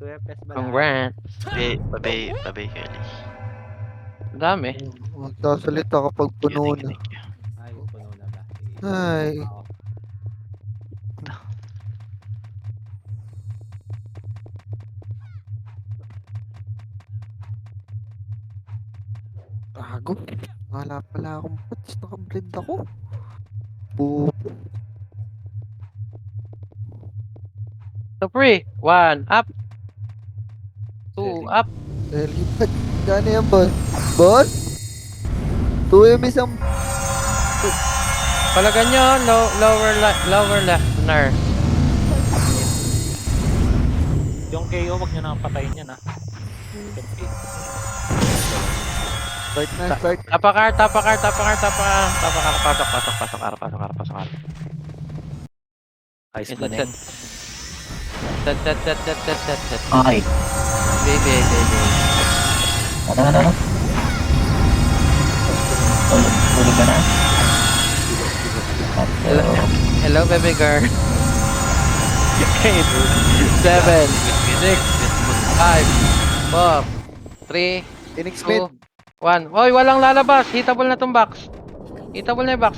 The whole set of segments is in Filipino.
2 FPS ba lahat? Congrats. Babay, Kelly. Ang dami. Magsasalita kapag puno na. Thank you. Ay, puno na ba? Sige. Ay. Ako. Gago. Wala pala akong pots. Nakablend ako. Bobo. So free. 1 up. 2 up. Lipat. Gano yan, boss? Boss? 2M isang... Palagan nyo. Lower left. Nar. Yung KO, wag nyo nang patayin yan, ha. Start na, start. Tapakar. Pasok. Ayos ba na yun? Set. Okay. Baby. Ano? Tulog ka na? Hello, baby girl. 8, 7, 6, 5, 4, 3, Phoenix mid. 2, 1. Oy, walang lalabas. Hitable na tong box. Hitable na yung box.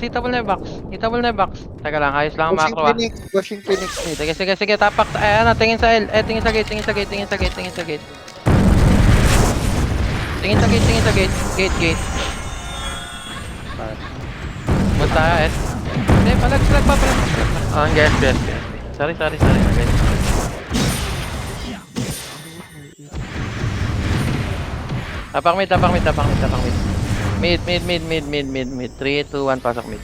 Teka lang, ayos lang ang Pushing macro ah. Phoenix. Pushing Phoenix mid. Sige, tapak. Tingin sa L. Tingin sa gate. Tingin sa gate. Gate. Basta S. Hindi, palag pa. Ah, yes. Sorry. Okay. Tapak mid. Mid. 3, 2, 1, pasok mid.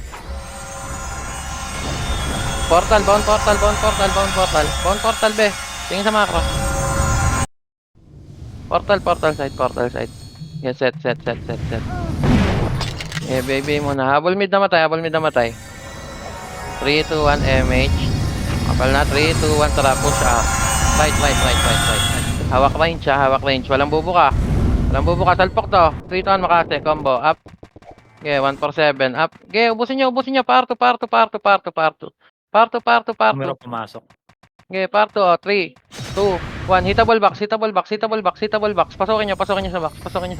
Portal, bound portal be. Tingin sa macro. Portal side. Yeah, set. Yeah, baby muna. Habol mid na matay. 3, 2, 1, MH. Kapal na, 3, 2, 1, tara, push up. Right. Hawak range. Walang bubuka, salpok to. 3, 2, 1, makase, combo, up. Okay, 147, up. Okay, ubusin nyo. Parto. Meron pumasok. Okay, parto, 3, 2, 1, hitable box. Pasokin nyo sa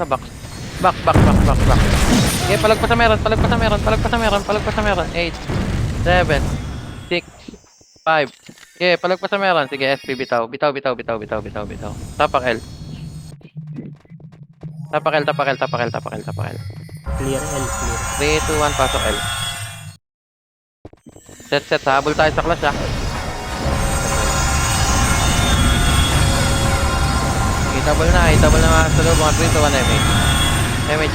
box. Back. Okay, palagpas sa meron. 8, 7, 6, 5. Okay, palagpas sa meron. Sige, SP, bitaw. Tapak L. Clear L. 3, 2, 1, pasok L. Set. Habol tayo sa clash, ah. Hitable na mga sa loob. Mga 3, 2, 1, MH. 3,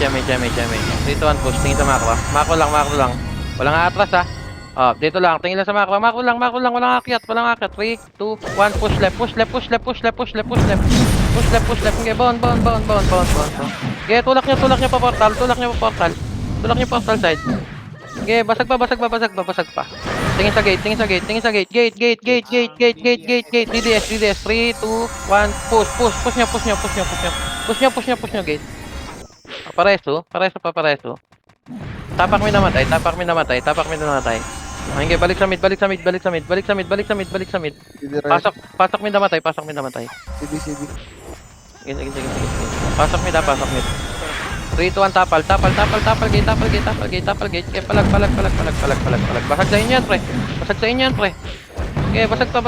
2, 1, push. Tingin sa macro. Macro lang. Walang atras, ah. Oh, dito lang. Tingin lang sa macro. Macro lang. Walang akyat. 3, 2, 1, push left. Push left. Okay, bound. Okay, tulak nyo pa portal. Tulak nyo portal side. Okay, basag pa. Tingin sa gate. Gate. DDS. 3, 2, 1, push nyo gate. Pareso. Tapak mi namatay. Okay, balik sa mid. CD right. Pasok mid namatay. CD. Sige. Pasok mid. 3, 2, 1, tapal gate. Okay, palag. Basag sa inyo yan, pre. Okay, basag pa.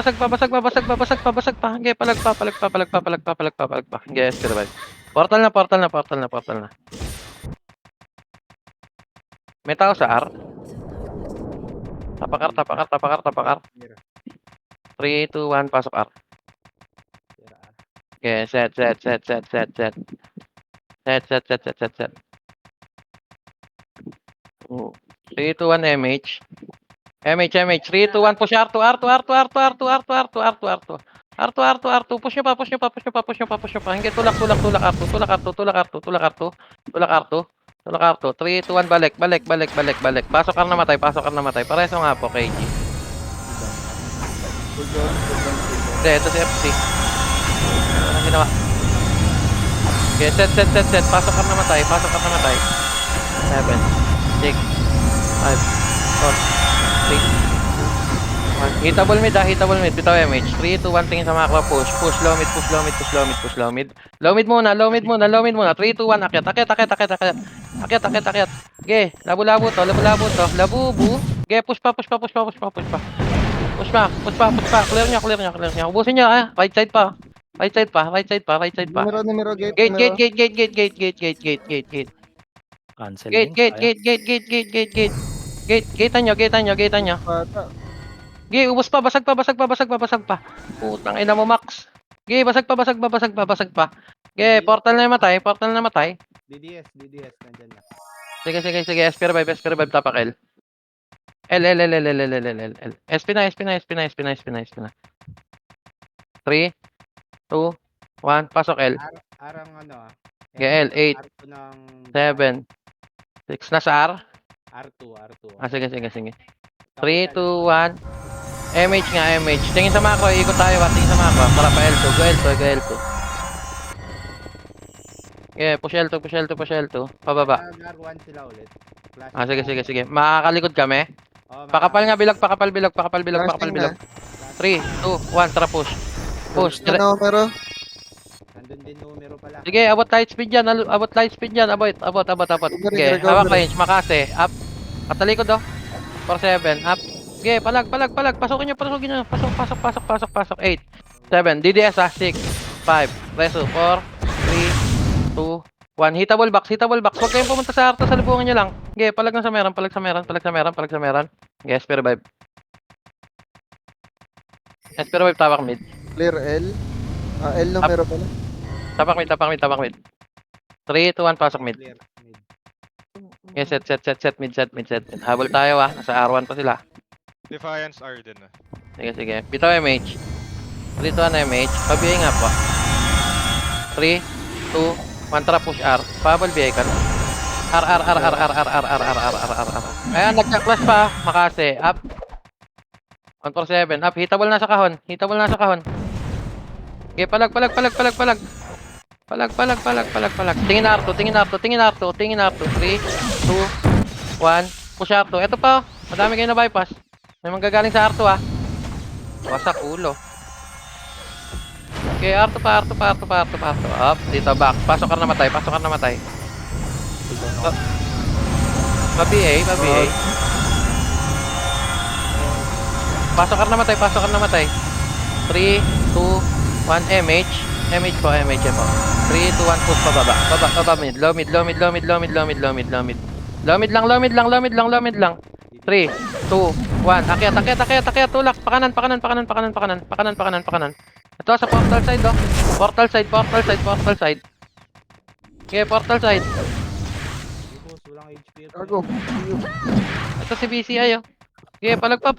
Okay, palag pa. Okay, escort revive. Portal na. May tao sa R. Tapakar. 3, 2, 1, pasok R. Okay, set. Set. 3, 2, 1, MH. 3, 2, 1, push R2. Push nyo pa. Hingga tulak R2. 3, 2, 1, balik. Pasok ka namatay. Pareso nga po, KG. Hindi, ito si FC. Anong ginawa? Okay, set. Pasok ka namatay. 7, 6, 5, 4, 3, 2, 1. Hitable mid, hitable mid. Bitaw MH. 3, 2, 1, tingin sa macro. Push. Push low mid, push low mid, push low mid, push low mid. Low mid muna, low mid muna, low mid muna. 3, 2, 1, akyat, akyat, akyat, akyat, akyat. Akyat, akyat, akyat. Ge, labo-labo to, labo-labo to. Labubu. Ge, push pa, push pa, push pa, push pa, push pa. Push pa, push pa, push pa. Clear niya, clear niya, clear niya. Ubusin niya, ah. Right side pa. Right side pa, right side pa, right side pa. Numero, gate, Gate, gate, gate, gate, gate, gate, gate, gate, gate, gate, gate. Cancel Gate, din. gate, Sayang. gate, gate, gate, gate, gate, gate. Gate, gatean nyo, gatean nyo, gatean nyo. Bata. Ge, ubos pa, basag pa, basag pa, basag pa, basag pa. Putang ina mo, Max. Ge, basag pa, basag pa, basag pa, basag pa. Ge, portal na matay, portal na matay. DDS, nandyan na. Sige, sige, sige, SP revive, tapak L. L. SP na. 3, 2, 1, pasok L. Arang ano ah. GL, 8, R2 ng 7, 6 na sa R. R2. Ah, sige. 3, 2, 1. MH nga, MH. Tingin sa macro, ikot tayo ba? Tingin sa macro. Para pa L2, go L2. Yeah, push L2. Pababa. R1 sila ulit. Flash Ah, sige. Makakalikod kami. Oh, Pakapal nga, pakapal bilog. Flashing na. 3, 2, 1, tara push. Push. Numero. Nandun din numero pala. Sige, abot light speed yan. Abot. Sige, Recovery. hawak range, makase. Up. Katalikod oh. 4-7, up. Sige, palag. Pasukin nyo. Pasok. 8, 7, DDS ah. 6, 5, reso. 4, 3, 2, 1. Hitable box. Huwag kayong pumunta sa arto, salubungan nyo lang. Sige, palag sa meron. Sige, SP revive. Tawak mid. Clear L. L numero pala. Tapak mid. 3, 2, 1, pasok mid. Clear. Mid. Okay, set mid. Habol tayo ah. Nasa R1 pa sila. Defiance R din na. Sige. Bitaw MH. 3, 2, 1 MH. Pabiyay nga po. 3, 2, 1, tara push R. Pabal biyay ka. R. Ayan, nagka-clash pa. Makase. Up. 147. Up. Hitable na sa kahon. Okay, palag. Palag. Tingin R2. 3, 2, 1. Push R2. Ito pa. Madami kayo na bypass. May manggagaling sa R2 ah. Wasak ulo. Okay, R2 pa. Up. Dito back. Pasok ka na matay. Pa-BA. Pasok ka na matay. 3, 2, 1, MH. MH po. 3, 2, 1, push pa baba. Baba mid. Low mid lang. 3, 2, 1. Akyat. Tulak. Pakanan. Ito sa portal side oh. Portal side. Okay, portal side. Boss, walang HP. Cargo. Ito si BCI oh. Okay, palag pa.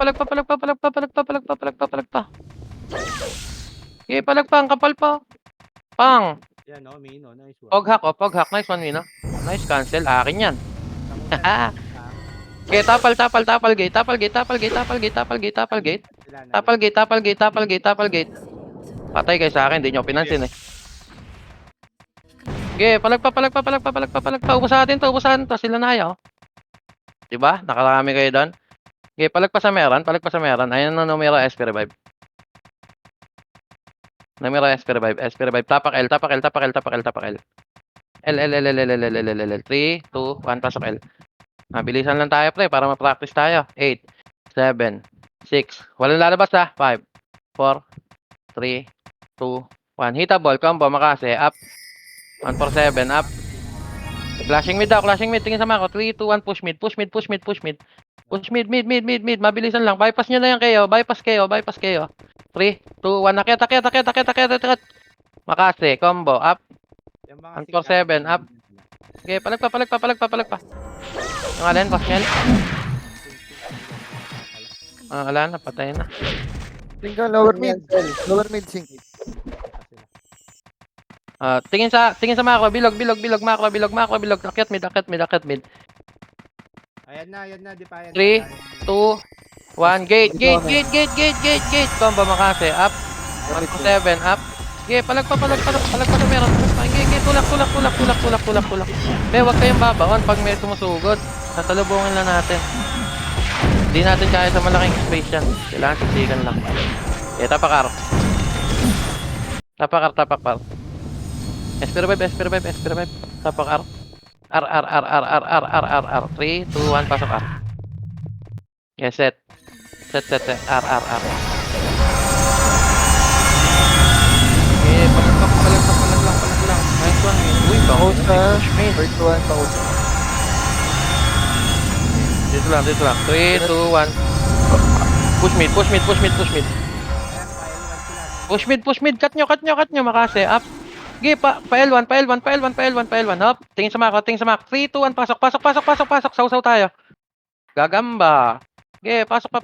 Okay, palag pa. Ang kapal pa. Pang. Yan oh, Mino. Nice one. Poghack. Nice one, Mino. Nice cancel. Akin yan. Tangunan. Okay, tapal gate. Tapal gate. Patay kayo sa akin, hindi nyo pinansin eh. Okay, palag pa. Ubusahan to. Sila na ayaw. Diba? Nakarami kayo doon. Okay, palag pa sa meron. Ayan na numero SP revive. SP revive. Tapak L. L. 3, 2, 1, pasok L. Mabilisan lang tayo pre, para ma-practice tayo. 8, 7, 6. Walang lalabas ha. 5, 4, 3, 2, 1. Hitable, combo, makase. Up. 147, up. Clashing mid. Tingin sa mako. 3, 2, 1, push mid. Mid. Mabilisan lang. Bypass nyo na yan kayo. Bypass kayo. 3, 2, 1. Akyat. Makase, combo, up. Yung mga 147, up. Okay, palag pa. Yung alin, Cosmel? Ala, napatay na. Tingka, lower mid sync. Tingin sa macro, bilog. Akyat mid. Ayan na, Defiance. 3, 2, 1, gate. Combo, makase, up. 147, up. Okay, palag pa sa meron. Okay, tulak. Be, huwag kayong babaon pag may tumusugod. Tatalubungin lang natin. Di natin kaya sa malaking space yan. Kailangan sisikan lang. Okay, tapak R. Tapak R. Espero 5. Tapak R. R. 3, 2, 1, pasok R. Okay, set. Set. R. Okay, palag lang. Nice one, man. Uy, Paus na. push main. First one, paus. Dito lang. 3, 2, 1. Push mid. Ayan, pile 1 sila. Push mid. Cut nyo. Makase. Up. Okay, pa L1. Hop. Tingin sa mako. 3, 2, 1. Pasok. Sausaw tayo. Gagamba. Okay, pasok pa.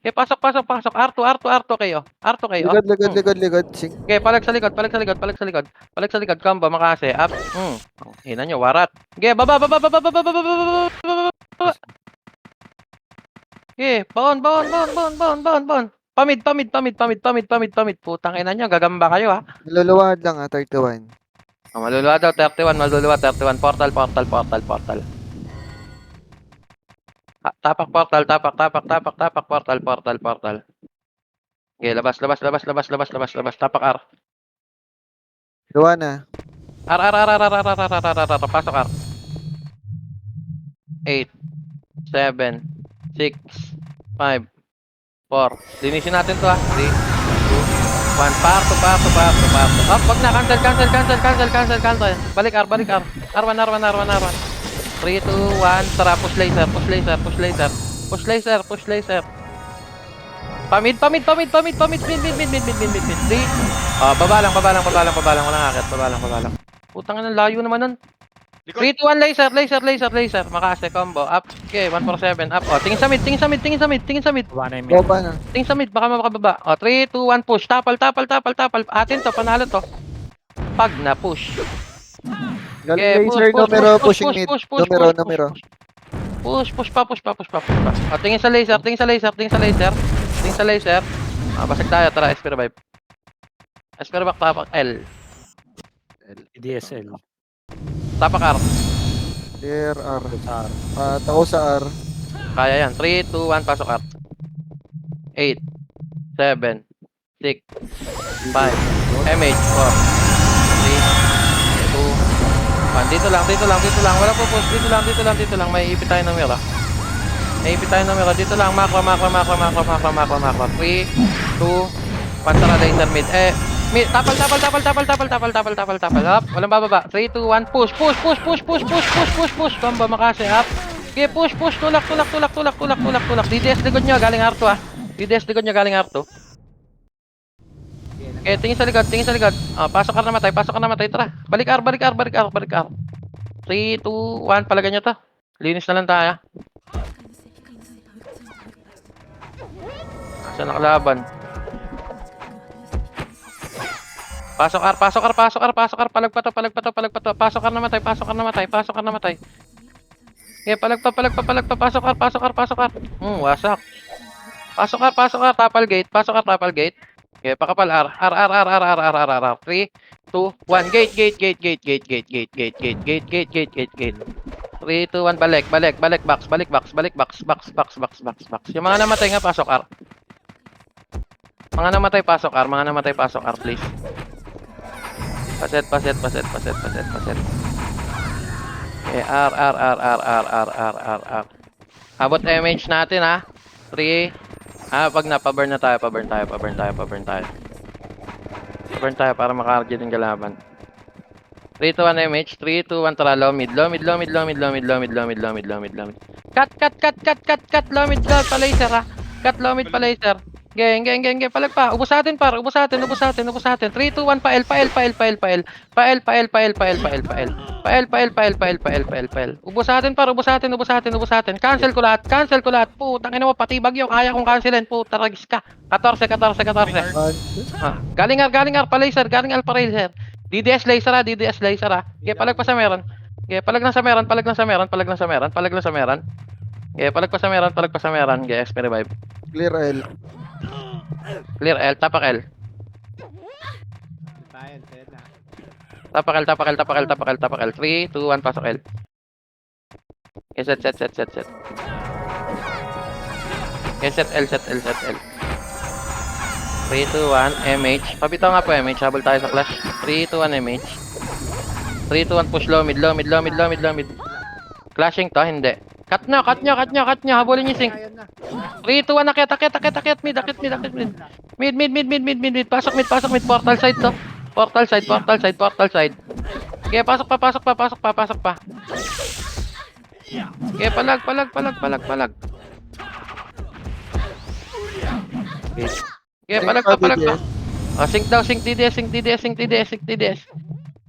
Okay, pasok. R2 kayo. Ligod. Sing. Okay, palag sa likod. Combo, makase. Up. Hina nyo, warat. Okay, baba. Okay, baon. Pamid. Putang ina nyo, gagamba kayo ha. Niluluwad lang 31. Maluluwa daw, 31. Portal. Tapak portal. Okay, labas. Tapak R. Luwa na. R. Pasok R. 8, 7, 6, 5, 4. Linisin natin to ha. 3, 2, 1. Parto. Up, wag na. Cancel. Balik R. R1. 3, 2, 1. Tara, push laser. Pamid. Mid. 3. Baba lang. Walang akit. Baba lang. Putang ina, layo naman nun. 3, 2, 1, laser. Makase, combo. Up. Okay, 147. Up. O, tingin sa mid. Baba na yung mid. Boba na. Tingin sa mid, baka makababa. O, 3, 2, 1, push. Tapal. Atin to, panalo to. Pag na push. Galing laser, numero, pushing mid. Numero. Push pa. O, tingin sa laser. Basag tayo, tara, Espero Vibe. Espero back, tapak L. DSL. Tapak R. Clear R. R. Tako sa R. Kaya yan. 3, 2, 1, pasok R. 8, 7, 6, 5, MH, 4, 3, 2, 1. Dito lang. Wala po push. Dito lang. May ipit tayo ng mira. Dito lang. Macro. 3, 2, 1. Tara, laser mid. Tapal. Up. Walang bababa. 3, 2, 1. Push. Combo, makase. Up. Okay, push. Tulak. DDS likod nyo. Galing R2 ah. Okay, tingin sa likod. Pasok ka na matay. Tara. Balik R. 3, 2, 1. Palagan nyo to. Linis na lang tayo. Saan nakalaban? Pasok R. Palagpato. Pasok R na matay. Okay, palagpa. Pasok R. Wasak. Pasok R. Tapal gate. Okay, pakapal R. 3, 2, 1. Gate. 3, 2, 1. Balik. Box. Yung mga namatay nga, pasok R. Mga namatay, pasok R, please. Paset. Okay, R. Abot MH natin ha. 3. Pag napaburn na tayo. Paburn tayo para maka-RG din kalaban. 3, 2, 1 MH. 3, 2, 1. Tara, low mid. Cut. Low mid, pa-laser ha. Cut, low mid, pa-laser. Geng. Palagpa. Ubus natin, par. 3, 2, 1. Pa-L. Ubus natin, par. Cancel ko lahat. Putang ina mo, pati bagyo. Kaya kong cancelin. Puta, ragis ka. 14. Galing R, pa-laser. DDS laser ha. Okay, palag pa sa meron. Okay, palag na sa meron. Okay, palag pa sa meron. Okay, Espero Vibe. Clear L. Tapak L. Ayan, ayan na. Tapak L. 3, 2, 1, pasok L. Okay, set. set L, set L, set L. 3, 2, 1, MH. Pabitaw nga po MH. Habol tayo sa clash. 3, 2, 1, MH. 3, 2, 1, push low mid, low mid, low mid, low mid, low mid. Clashing to, hindi. Cut nyo, cut nyo, cut nyo, cut nyo. Habulin nyo sync. Ayan na. 3, 2, 1, akit, akit, akit, akit, mid, akit, mid, akit, mid. Mid. Pasok mid, portal side to. Portal side. Okay, pasok pa. Okay, palag. Okay, palag pa. Oh, sync daw, sync TDS.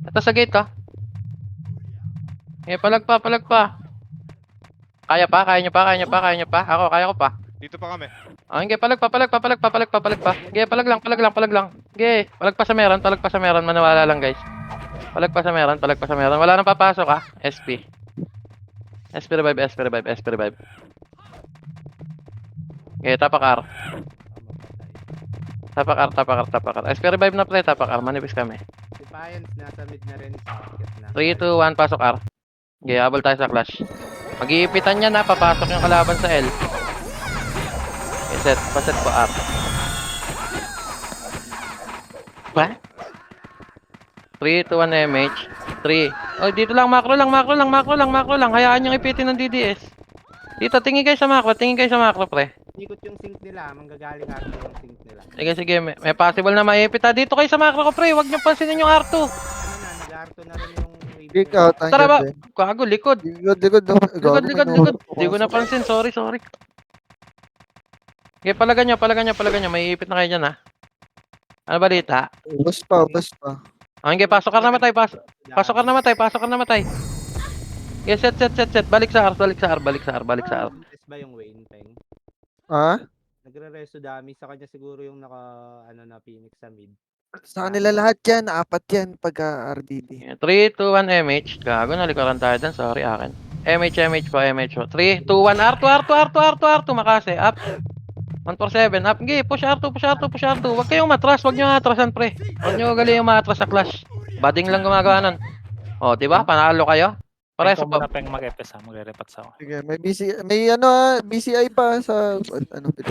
Ito sa gate, oh. Okay, palag pa. Kaya nyo pa. Ako, kaya ko pa. Dito pa kami. Ah, okay, palag pa. Okay, palag lang. Okay, palag pa sa meron, manawala lang guys. Palag pa sa meron. Wala nang papasok ah. SP revive. Okay, tapak R. SP revive na pre, tapak R. Manipis kami. Defiance, nasa mid na rin. Sakit na. 3, 2, 1, pasok R. Okay, habol tayo sa clash. Mag-iipitan niya na, papasok yung kalaban sa L. Okay, paset po R. Ba? 3, 2, 1, MH. 3. Oh, dito lang, macro lang. Hayaan niyong ipitin ng DDS. Dito, tingin kayo sa macro, pre. Ikot yung sync nila. Manggagaling arte yung sync nila. Sige, may possible na maipit. Dito kayo sa macro ko, pre. Huwag niyong pansinin yung R2. Ano na, nag-arto na rin yung wave. Kick out. Tara ba? andyan din. Kago, likod. Likod. Likod. Hindi ko napansin. Sorry. Okay, palagan nyo. May ipit na kayo dyan, ha. Ano ba dito? Bus pa. Okay, pasok ka namatay. Pasok ka namatay. Okay, set. Balik sa R. Is ba yung Wayne Peng? Ha? Nagre-resto dami. Sa kanya siguro yung na Phoenix sa mid. Sa kanila lahat yan. 4 yan pag RDD. 3, 2, 1, MH. Gago, nalikuran tayo dyan. Sorry, akin. MH po. 3, 2, 1, R2. Makase, up. 147, up. Okay, push R2. Huwag kayong matras. Huwag nyo atrasan, pre. Huwag nyo galing yung matras sa clash. Bading lang gumagawa nun. O, diba? Panalo kayo. Pares Ikaw po. muna peng mag-epes ha, magre-repat sa ako. Sige, may BCI pa sa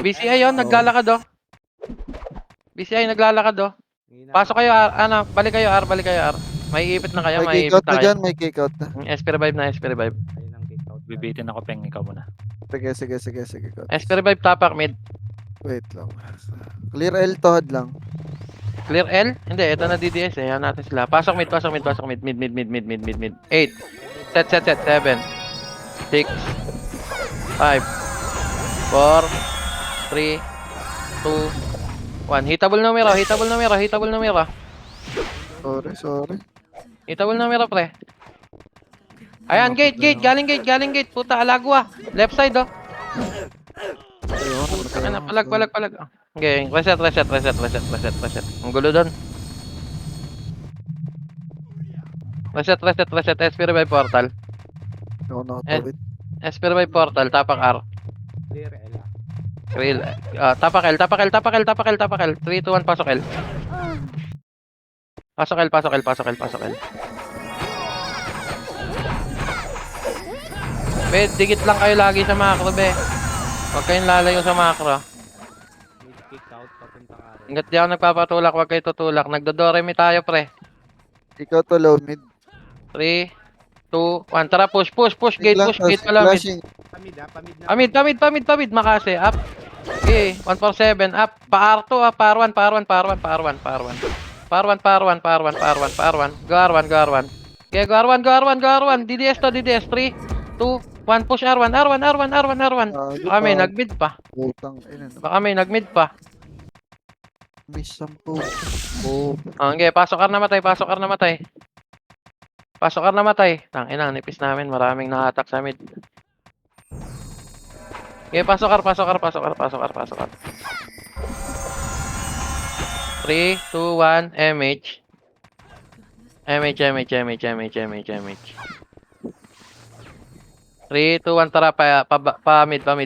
BCI yun, naglalakad, oh. Pasok kayo, R. Balik kayo, R. May ipit na kayo, May may kick ipit out na na kayo. dyan, may kick out na. SP revive. Ayun ang kick out. Bibitin ako peng, ikaw muna. Sige. SP revive, tapak, mid. Wait lang. Clear L to had lang. Clear L? Hindi, ito na DDS eh. Yan natin sila. Pasok mid. Mid. 8. Set. 7. 6. 5. 4. 3. 2. 1. Hitable numero. Sorry. Hitable numero, pre. Ayan, gate. Galing gate. Puta, alagwa. Left side, oh. Ano, palag. Okay, reset. Ang gulo doon. Reset. SP revive portal. Ako nakatawid. SP revive portal, tapak R. Clear L. Real. Tapak L. 3, 2, 1, pasok L. Pasok L. Be, dikit lang kayo lagi sa macro, be. Huwag kayong lalayo sa macro. Mid kick out. Papuntang aro. Hanggat di ako nagpapatulak, huwag kayo tutulak. Nagdodoremi tayo, pre. Ikaw to low mid. 3, 2, 1. Tara, push. Gate pala, mid. Pamid na. Pamid. Makase, up. Okay, 147, up. Pa-R2, par 1. Go R1. Okay, go R1. DDS to, 3, 2, 1. Push R1. Baka may nag-mid pa. Putang ina. May 10. Oh. Okay, pasok R namatay. Tangina, nipis namin. Maraming nakatak sa mid. Okay, pasok R. 3, 2, 1, MH. MH. 3, 2, 1, tara, pa-mid. Low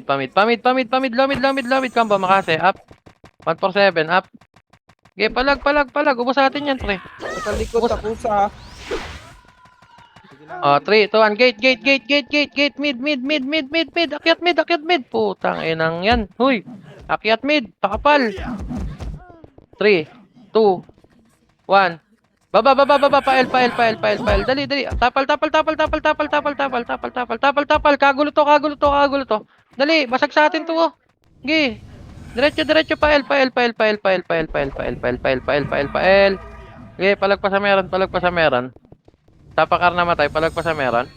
mid, combo, makase, up. 147, up. Okay, palag. Ubus natin yan, pre. Sa likod sa pusa. Sige Oh, 3, 2, 1. Gate. Mid. Akyat mid. Putang inang yan. Huy. Akyat mid. Pakapal. 3, 2, 1. Baba. Pael. Dali. Tapal. Kagulo to. Dali, basag sa atin to. Oh. Gi. Diretso. Pael. Gi, palagpas sa meron. Tapakar na matay, palagpas sa meron.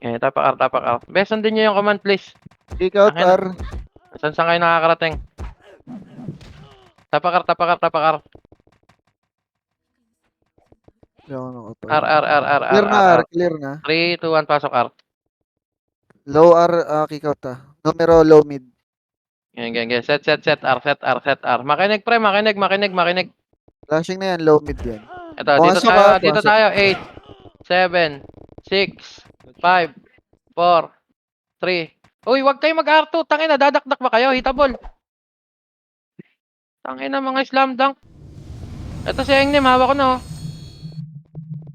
Eh, tapakar. Besan din niyo yung command, please. Kick out, Akin na. R. Saan kayo nakakarating? Tapakar. Hindi ako nakapal. R. Clear na. 3, 2, 1, pasok R. Low R, kick out Numero low mid. Yan. Set R. Makinig, pre. Makinig. Flashing na yan, low mid yan. Ito, Pumasok, dito pumasok. tayo. 8, 7, 6, 5, 4, 3. Uy, wag kayo mag-R2. Tangina, dadakdak ba kayo? Hitabol. Tangina, mga slam dunk. Ito si Engnim, hawak ko na, oh.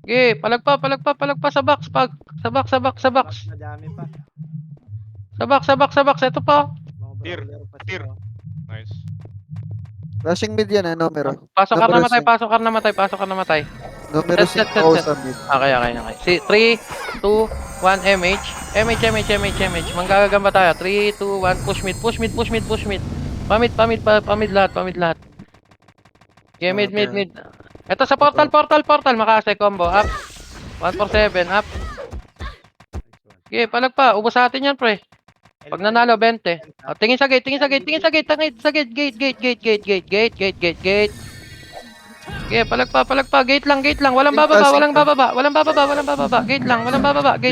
Okay, palagpa sa box. Sa box. Madami pa. Sa box. Ito pa, oh. Mga Tir, brawler pa tir. sila. Nice. Flashing mid yan, numero. Pasok ka Numero na matay. Numero Set. 5 ako sa mid. Okay. 3, 2, 1, MH. Manggagamba tayo. 3, 2, 1, push mid. Pamid lahat. Okay, mid. Ito sa portal. Makase, combo, up. 147, up. Okay, palagpa. Ubos sa atin yan, pre. Pag nanalo, 20. O, tingin sa gate. Gate. Okay, palagpa. Gate lang. Walang bababa. Gate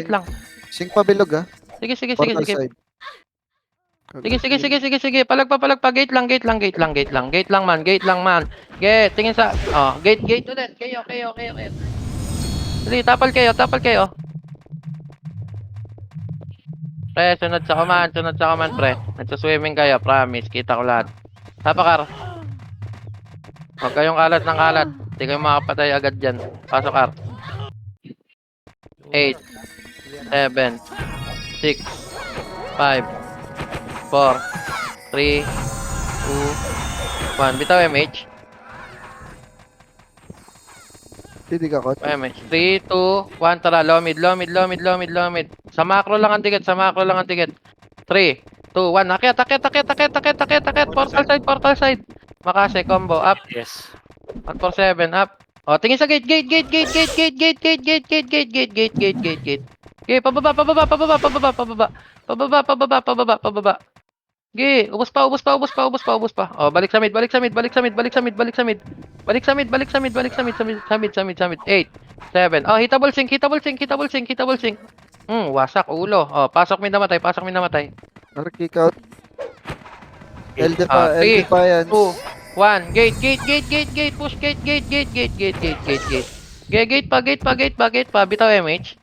lang. Sing pabilog, Sige. Portal side. Sige. Palagpa. Gate lang, man. Gate, tingin sa... Oh, gate ulit. Kayo. Dali, tapal kayo. Pre, sunod sa command, pre. Nagsaswimming kayo, promise. Kita ko lahat. Tapakar. Huwag kayong kalat ng kalat. Hindi kayo makapatay agad dyan. Pasok, R. 8, 7, 6, 5, 4, 3, 2, 1. Bitaw, MH. Hindi ka kot. MH. 3, 2, 1. Tara, low mid. Sa macro lang ang ticket. 3, 2, 1. Akyat. Portal side. Makase, combo, up. Yes. 147, up. O, tingin sa gate. Okay, pababa. Okay, ubos pa. O, balik sa mid. 8, 7, 8. Oh, hitable sync. Wasak ulo. O, pasok mid namatay. R, kick out. L 3, defiance. 2, 1. Gate. Push gate. Gate pa. Bitaw MH.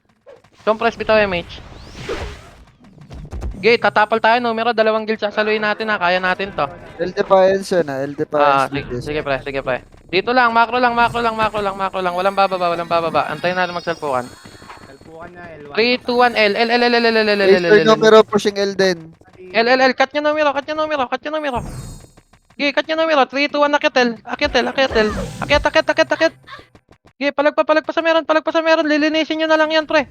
Compress bitaw MH. Gate, tatapal tayo numero. 2 guild sasaluin natin, ha. Kaya natin to. L defiance yun, L defiance. Sige pre. Dito lang, macro lang. Walang bababa. Antayin natin magsalpukan. Salpukan na, L1. 3, 2, 1, L. Laser numero pushing L din. L. Cut nyo numero. Okay, cut nyo numero. 3, 2, 1, akyat. Okay, palagpa sa meron. Lilinisin nyo na lang yan, pre.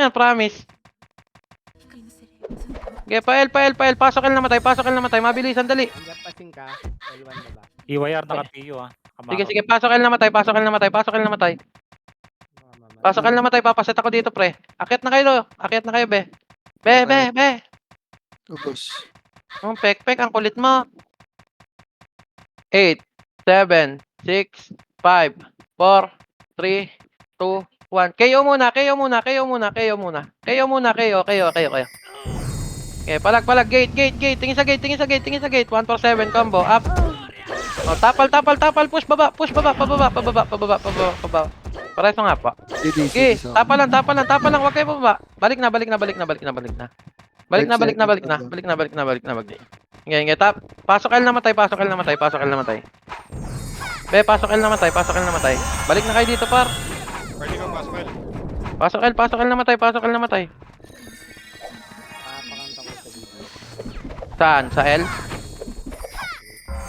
Promise. Okay, pa L. Pasok L na matay. Mabilisan, dali. Hanggang pasing ka, L1 na ba? EYR naka-PU Sige, pasok L na matay. Pasok L na matay, papaset ako dito, pre. Akyat na kayo, be. Be. Ubos. Pek, ang kulit mo. 8, 7, 6, 5, 4, 3, 2, 1. Kayo muna. Okay, palag. Gate. Tingin sa gate. 147, combo, up. O, tapal. Push baba. Pareso nga po. Okay, tapalan. Huwag kayo pababa. Balik na. Balik na. Ngayon, pasok L na matay. Be, pasok L na matay. Balik na kayo dito, par. Pwede kang pasok L. Pasok L namatay, pasok L namatay. Papakanta ko sa dito. Saan? Sa L?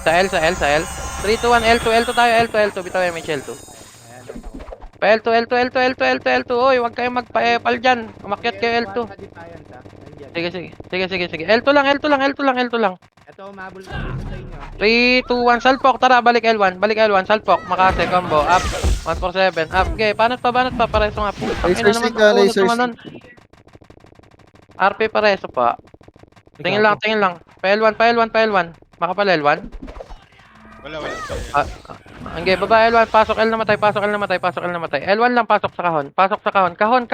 Sa L, sa L, sa L. 3, 2, 1, L2, L2 tayo, L2, L2. Bitaw MH, L2. Ayan, nasa ko. Pa L2, L2, L2, L2, L2, L2. Oy, huwag kayong magpa-epal dyan. Umakyat kayo L2. Sa defiance ha. Nandyan. Sige, sige. Sige, sige, sige. L2 lang, L2 lang, L2 lang, L2 lang. Ito, umabol na po sa inyo. 3, 2, 1, salpok. Tara, balik L1. Balik L1, salpok. Makase, combo. Up. 147. Up. Okay, banat pa. Pareso nga. Laser Ina naman, sync ka, unat laser naman nun. RP pareso pa. Tingin lang, tingin lang. Pa L1. Makapal L1. Wala. Okay, baba L1. Pasok L namatay. L1 lang, pasok sa kahon. Kahon.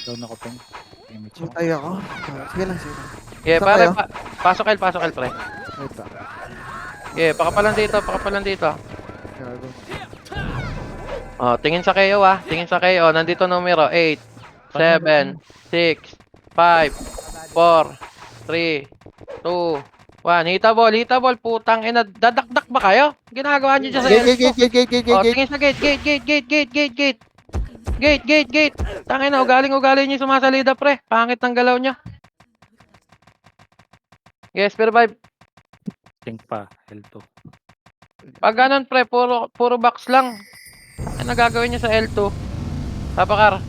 Down ako, Peng. Image ako. Matay ako. Sige lang. Okay, Saan pare, kayo? pasok L, pre. Wait lang. Okay, pakapalan dito. Gago. Oh, tingin sa KO ah. Nandito numero 8, 7, 6, 5, 4, 3, 2, 1. Hitable. Putang ina. Dadakdak ba kayo? Ginagawa niyo dyan sa L2. Gate. Oh, tingin sa gate. Gate. Tangina, ugaling niyo sumasalida, pre. Pangit ng galaw niyo. Yes, survive. Pink pa, L2. Pag ganun, pre, puro box lang. Ano gagawin niyo sa L2? Tapakar.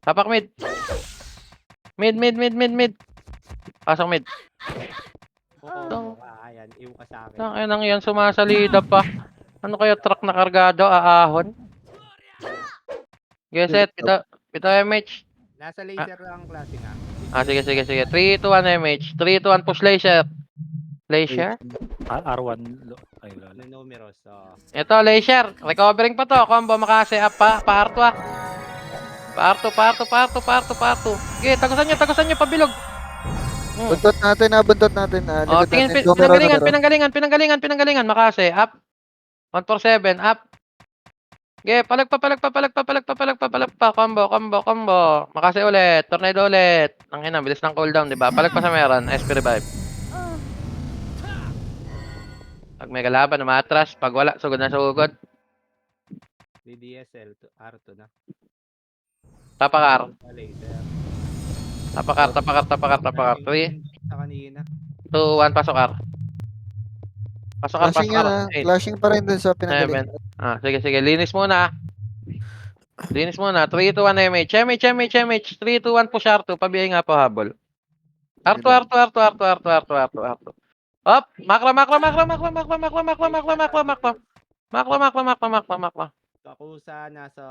Tapak mid. Mid. Pasok mid. Oo, ayan. Iw ka sa akin. Tangina nang yan, sumasalida pa. Ano kaya truck na kargado? Aahon? Geset, pito MH. Nasa laser lang ang klase nga. Sige. 3, 2, 1 MH. 3, 2, 1 push laser. Laser? R1. Ay, wala. Ano numeros. So, Ito, laser. Recovering pa to. Combo makase up pa. Parto ah. Parto. Okay, tagusan nyo pabilog. Buntot natin. Oh, Likod tingin, natin. Numero. pinanggalingan. Makase, up. 147, up. Okay, palag pa. Combo. Makase ulit. Tornado ulit. Ang ina, bilis ng cooldown, di ba? Palag pa sa meron. SP revive. Pag may kalaban, umatras. Pag wala, sugod na sugod. DDSL, R2 na. Tapakar. Laser. Tapakar. 3, Sa kanina. 2, 1, pasok R. Pasok R. Flashing pa rin dun sa pinagaling. 7. Sige. Linis muna. 3, 2, 1, MH. 3, 2, 1, push R2. Pabiyay nga po habol. R2. Up. Makro. Kakusa nasa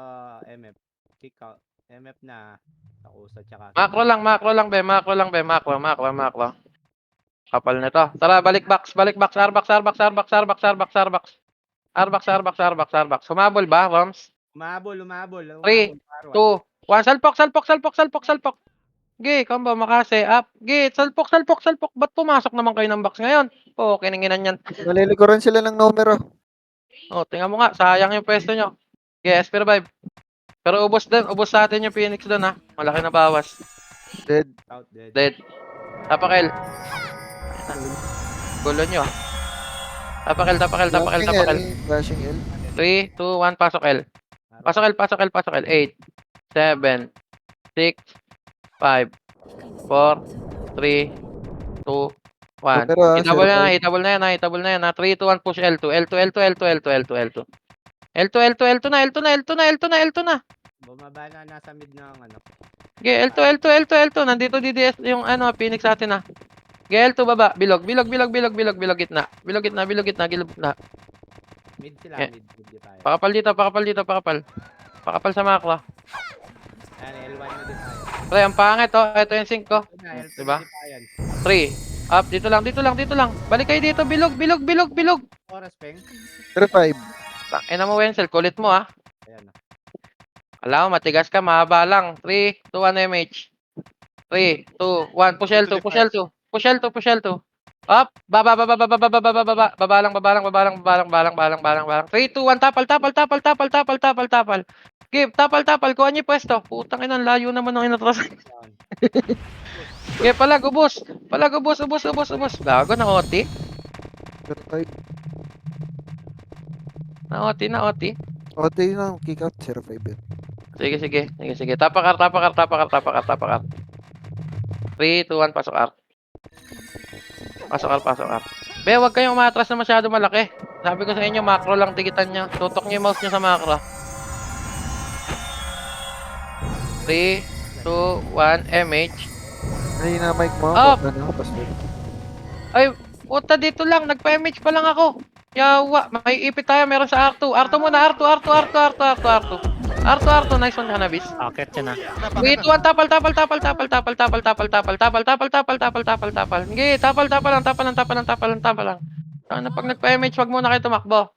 MF. Kick out. MF na. Kakusa tsaka. Makro lang, be. Makro. Kapal nito. Tara, balik box. Arbox. Humabol ba, Roms? Umabol. 3, 2, 1. Salpok. Ge, combo makase up. Ge, salpok. Ba't pumasok naman kayo ng box ngayon? Oo, kininginan yan. Nalilikuran sila ng numero. Oh, tingnan mo nga, sayang yung pwesto nyo. Ge, SP revive. Pero ubos sa atin yung Phoenix doon ha. Malaki na bawas. Dead. Out dead. Dead. Tapakel. Gulo nyo ah. Tapakel. Flashing L. 3, 2, 1, pasok L. Pasok L. 8, 7, 6, 5, 4, 3, 2, 1. Pero, Hitable na yan. 3, 2, 1, push L2. L2 na. Bumaba na. Nasa mid ng ano. Okay, L2. Nandito DDS yung Phoenix sa atin ah. Okay, L2 baba. Bilog gitna. Gilid na. Mid sila. Eh. Mid tayo. Pakapal dito. Pakapal sa makro. Ayan, L1 na din tayo. Pre, ang pangit oh. Ito yung 5 ko. Ito na, L2 Diba? na defiance. 3. Up. Dito lang. Balik kayo dito. Bilog. Oras, Peng. 5. Ina mo, Wenzel. Kulit mo ah. Ayan na. Alam mo, matigas ka. Mahaba lang. 3, 2, 1 MH. 3, 2, 1. Push L2. Up. Baba lang. 3, 2, 1. Tapal. Give. Tapal. Kuha niyo pwesto. Putang ina, layo naman ng inatras. Down. Okay, palag, ubos. Gago na OT. 5. Na-OT, na-OT. OT lang, kick out, 0-5 yun. Sige, sige. Sige, sige. Tapakar, tapakar, tapakar, tapakar, tapakar. 3, 2, 1, pasok R. Pasok R, pasok R. Be, huwag kayong umatras na masyado malaki. Sabi ko sa inyo, macro lang tikitan nyo. Tutok nyo yung mouse nyo sa macro. 3, 2, 1, MH. Ay, na mic mo. Up. Ano, password. Ay, puta dito lang. Nagpa-MH pa lang ako. Yawa. May ipit tayo. Meron sa R2. R2 muna. R2, R2, R2, R2, R2, R2. R2, R2. Nice one, Cannabis. Akit yan ah. 3, 2, 1, tapal, tapal, tapal, tapal, tapal, tapal, tapal, tapal, tapal, tapal, tapal, tapal, tapal, tapal. Sige, tapal, tapal lang, tapal lang, tapal lang, tapal lang, tapal lang. Ano, pag nagpa-MH, wag muna kayo tumakbo.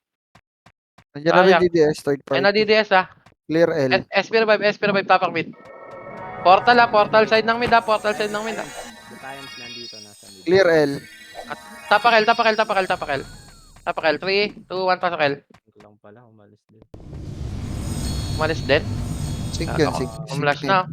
Nandiyan na rin Sayang. DDS, third Ay, na party. DDS ah. Clear L. SP revive, SP revive, tapak mid. Portal ah, portal side ng mid ah, portal side ng mid ah. Defiance nandito, nasa mid. Clear L. Tapakel, tapakel, tapakel, tapakel. Tapakel, 3, 2, 1, pasakel. Ito lang pala, umalis din. Umalis din. Sync yun, Ako, sync. Umlash na.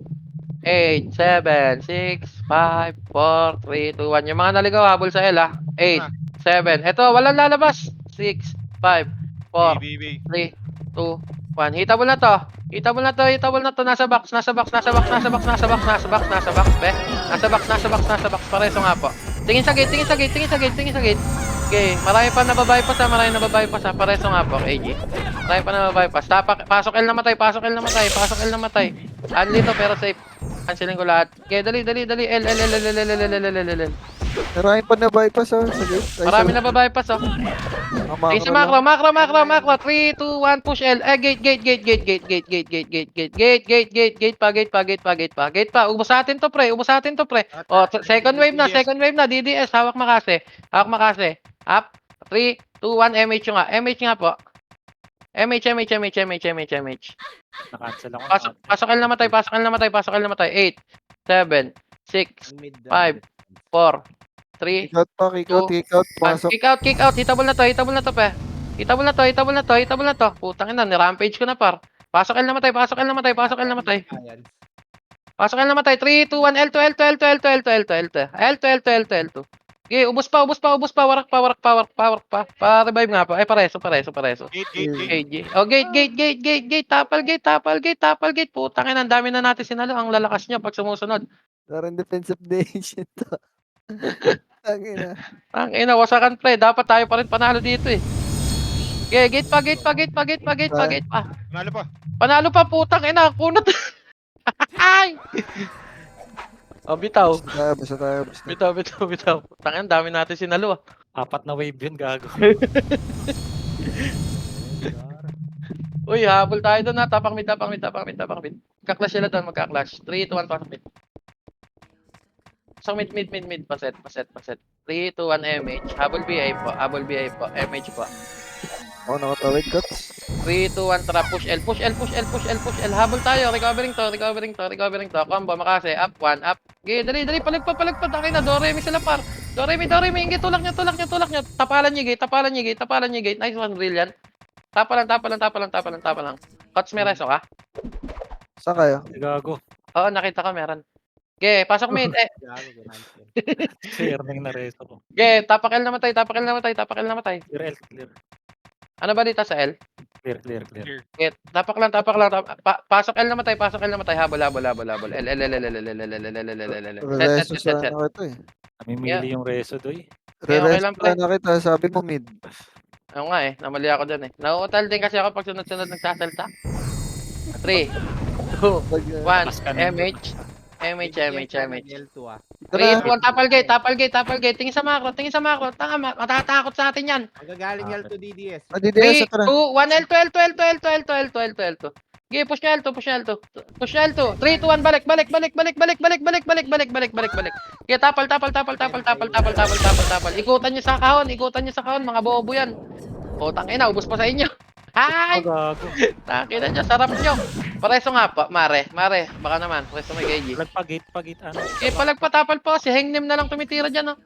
8, 7, 6, 5, 4, 3, 2, 1. Yung mga naligaw, habol sa L ah. 8, 7. Eto, walang lalabas. 6, 5, 4, BBB. 3, 2, 1. Hitable na to. Hitable na to, hitable na to. Nasa box, nasa box, nasa box, nasa box, nasa box, nasa box, nasa box, be. Nasa box, nasa box, nasa box. Pareso nga po. Tingin sa gate, tingin sa gate, tingin sa gate, tingin sa gate. Okay, marami pa nababypass ha, marami nababypass ha. Pareso nga po, AG. Marami pa nababypass. Pasok L namatay, pasok L namatay, pasok L namatay. Unli to, pero safe. Cancelin ko lahat. Okay, dali, dali, dali. L, L, L, L, L, L, L, L, L, L, L. Marami pa na bypass oh, sa gate. Ay, Marami sa- nababypass oh. Ang Hey, sa macro macro, lang. macro, macro, macro. 3, 2, 1, push L. Gate, gate, gate, gate, gate, gate, gate, gate, gate, gate, gate, gate, pa, gate pa, gate pa, gate pa, gate pa. Ubos natin to, pre. Ubos natin to, pre. Oh, second wave na, second wave na. DDS, hawak makase. Hawak makase. Up. 3, 2, 1, MH nga. MH nga po. MH, MH, MH, MH, MH, MH. Na-cancel ako. Pasok L namatay, pasok L namatay, pasok L namatay. 8, 7, 6, Ang mid, 5, 4, 3, Kick out pa, kick out, kick out. Pasok. Kick out, kick out. Hitable na to, pe. Hitable na to, hitable na to, hitable na to. Putang ina, ni-rampage ko na par. Pasok L namatay, pasok L namatay, pasok L namatay. Defiance. Pasok L namatay. 3, 2, 1, L2, L2, L2, L2, L2, L2, L2. L2, L2, L2, L2. Okay, ubos pa, ubos pa, ubos pa. Warak pa, warak pa, warak pa, warak pa. Pa-revive nga pa. Ay, pareso, pareso, pareso. Gate, gate, gate. AG. Oh, gate, gate, gate, gate, gate. Tapal gate, tapal gate, tapal gate. Putang ina, ang dami na natin sinalo. Ang lalakas nyo pag sumusunod. Parang defensive nation to. Tangina. Ang ina, wasakan pre. Dapat tayo pa rin panalo dito eh. Okay, gate pa, gate pa, gate pa, gate pa, gate pa, gate pa. Nalo pa. Panalo pa, putang ina. Kunot. Ay! Oh, bitaw. Basta tayo, basta. Bitaw, bitaw, bitaw. Putang ina, ang dami natin sinalo ah. 4 na wave yun, gago. Uy, habol tayo doon ha. Tapak mid, tapak mid, tapak mid, tapak mid. Magka-clash sila doon, magka-clash. 3, 2, 1, pasok mid. So mid, mid, mid, mid. Paset, paset, paset. 3, 2, 1, MH. Habol BA po, habol BA po. MH po. Oh, nakatawid, Guts. 3, 2, 1, tara. Push L, push L, push L, push L, push L. Habol tayo. Recovering to, recovering to, recovering to. Combo, makase. Up, 1, up. Okay, dali, dali. Palagpa, palagpa. Takin na. Doremi sila par. Doremi, Doremi. Ingit, tulak nyo, tulak nyo, tulak nyo. Tapalan nyo gate, tapalan nyo gate, tapalan nyo gate. Nice one, brilliant. Tapalan, tapalan, tapalan, tapalan, tapalan. Coach, may reso ka? Saan kayo? Gago. Oo, nakita ko meron. Okay, pasok mid. Gago, cancel. Clear na yung nareso ko. Okay, tapakel namatay, tapakel namatay, tapakel namatay. Clear L, clear. Ano ba dito sa L? Clear, clear, clear. Clear. Okay, tapak lang, tapak lang. Pasok L namatay, pasok L namatay. Habol, habol, habol, habol. L, L, L, L, L, L, L, L, L, L, L, L. Set, Rereso set, set, sa set. ano ito eh. Namimili yung reso, doy. Okay, okay Rereso lang, pre. na kita, sabi mo mid. Oo nga eh, namali ako dyan eh. Nauutal din kasi ako pag sunod-sunod nagsasalta. 3, 2, 1, MH. MH, MH, MH. L2 ah. 3, 2, 1, tapal gate, tapal gate, tapal gate. Tingin sa macro, tingin sa macro. Tanga, matatakot sa atin yan. Magagaling L2 DDS. Ah, DDS, 3, tara. 2, 1, L2, L2, L2, L2, L2, L2, L2, L2. Okay, push nyo L2, push nyo L2. Push nyo L2. 3, 2, 1, balik, balik, balik, balik, balik, balik, balik, balik, balik, balik, balik, balik. Okay, tapal, tapal, tapal, tapal, tapal, tapal, tapal, tapal, tapal. Ikutan nyo sa kahon, ikutan nyo sa kahon, mga bobo yan. O, tangina, ubos pa sa inyo. Hi! Gago. Tangina nyo, sarap nyo. Pareso nga po, mare, mare, baka naman, pareso may KG. Pagit, ano. Okay, palagpatapal po, si Hengnim na lang tumitira dyan, oh.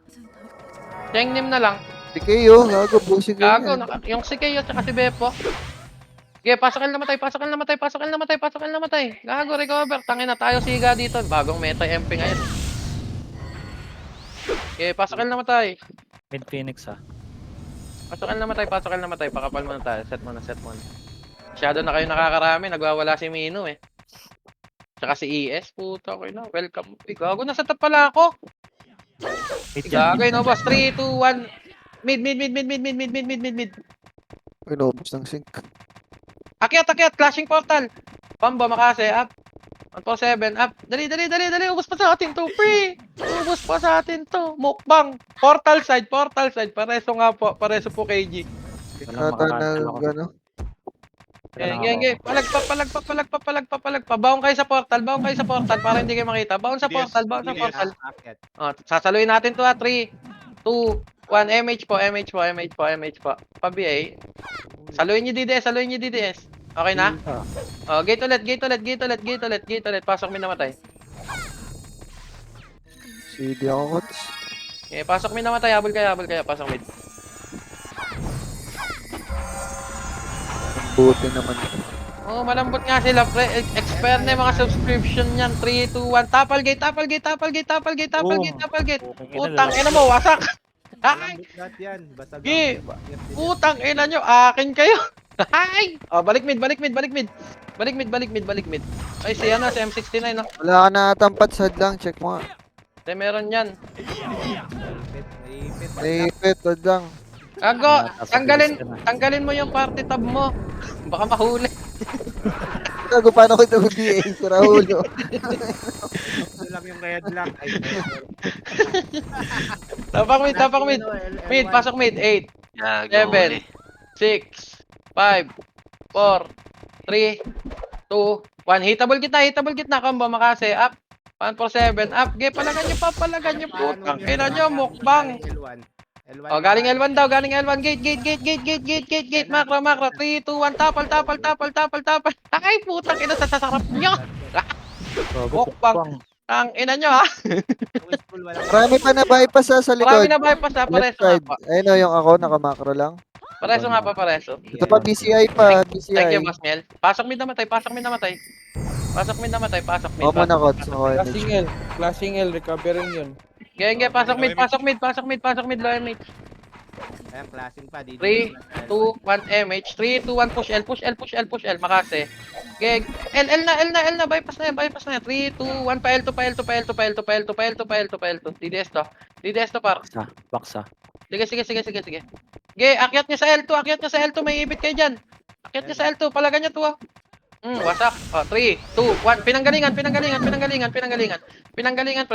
Si Hengnim na lang. Si Kayo, gago, busi ko. Gago, yung si Kayo at si Beppo. Okay, pasok L namatay, pasok L namatay, pasok L namatay, pasok L namatay. Gago, recover. Tangina tayo siga dito. Bagong meta MP ngayon. Okay, pasok L namatay. Mid Phoenix, ha. Pasok L namatay. Pakapal muna tayo. Set muna. Masyado na kayo nakakarami. Nagwawala si Mino eh. Tsaka si ES. Puta ko na. Welcome. Uy, gago. Nasa top pala ako. Mid yan. Gago no boss. 3, 2, 1. Mid. Inubos ng sync. Akyat. Clashing portal. Pamba makase. Up. 147. Up. Dali. Ubus pa sa atin to. Pre. Ubus pa sa atin to. Mukbang. Portal side. Pareso nga po. Pareso po KG. Walang Nata na makakaalam ako. gano. Palagpa. Baon kayo sa portal para hindi kayo makita. Baon sa portal. Akit. Oh, sasaluin natin to 3, 2, 1. MH po. Pa-BA. Saluin niyo DDS. Okay na? Oh, gate ulit. Pasok may namatay. CD ako, coach. Okay, pasok may namatay. Habol kaya. Pasok mid. Buti naman. Oh, malambot nga sila, pre. Expert na yung mga subscription niyan. 3, 2, 1. Tapal gate. Putang ina mo, wasak. Ay, Malambot lahat yan. Basta Gi, gamit. putang ina nyo, akin kayo. Ay! Oh, balik mid. Balik mid. Ay, siya na, si M69 na. Wala ka na tampat sad lang. Check mo nga. Ay, meron yan. Naipit. Naipit, sad lang. Ago, tanggalin mo yung party tab mo. Baka mahuli. Gago, paano ko ito mag-DA sa Rahulo? Ito lang yung red lock. Ay, Tapak mid. Mid, pasok mid. 8, Gago 7, uli. 6, 5, 4, 3, 2, 1. Hitable kita. Combo makase. Up. 147. Up. Ge, palagan nyo. Putang ina nyo, mukbang. L1. Oh, galing L1 daw. Gate. Macro. 3, 2, 1. Tapal. Ay, putang ina, sasarap nyo. Mukbang. Ang ina nyo, ha? Marami pa na bypass sa likod. Marami na bypass, ha? Left Pareso nga side. pa. Ayun o, yung ako, nakamakro lang. Pareso. Ito pa, BCI pa. Thank BCI. you, Boss Mel. Pasok mid namatay. Oo mo na, coach. Okay, Flashing L, recoverin yun. Genge, pasok mid. Low MH. Ayan, classing pa. 3, 2, 1 MH. 3, 2, 1 push L. Makase. Geg. L na. Bypass na yan. 3, 2, 1 pa L2. DDS to par. Baksa. Sige. Ge, akyat niya sa L2. May ibit kayo dyan. Akyat niya sa L2. Palagan niya to, ha. Wasak. Oh, 3, 2, 1. Pinanggalingan. Pre.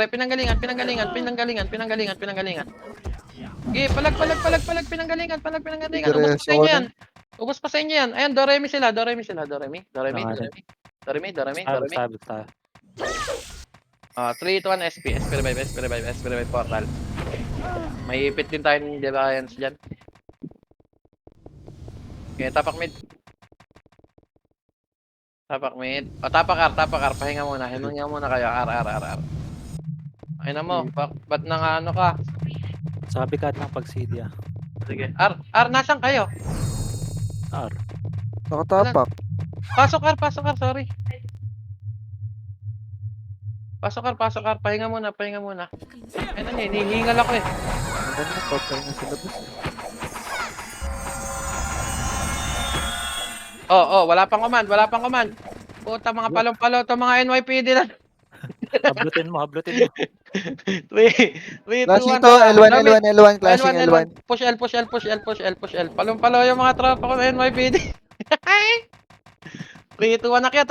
Pinanggalingan. Ge, palag. Pinanggalingan. Diretso ko na. Ubos pa sa inyo yan. Ayan, Doremi sila. Doremi. Basta. 3, 2, 1, SP revive portal. May ipit din tayo ng Defiance dyan. Okay, tapak mid. O, tapak R. Pahinga muna kayo. R. Ayun na mo. Ba't nang ano ka? Sabi ka ng pag-CD ah. Sige. R, nasan kayo? R. Nakatapak. Pasok R, sorry. Pasok R. Pahinga muna. Ayun na niya, hinihingal ako eh. Ano na, patay na sila boss. Wala pang command. Puta, mga palong-palo to, mga NYPD na. Hablutin mo. 3, 2, 1. Flashing to, L1, clashing L1. Push L. Palong-palo yung mga tropa ko sa NYPD. 3, 2, 1. Akyat.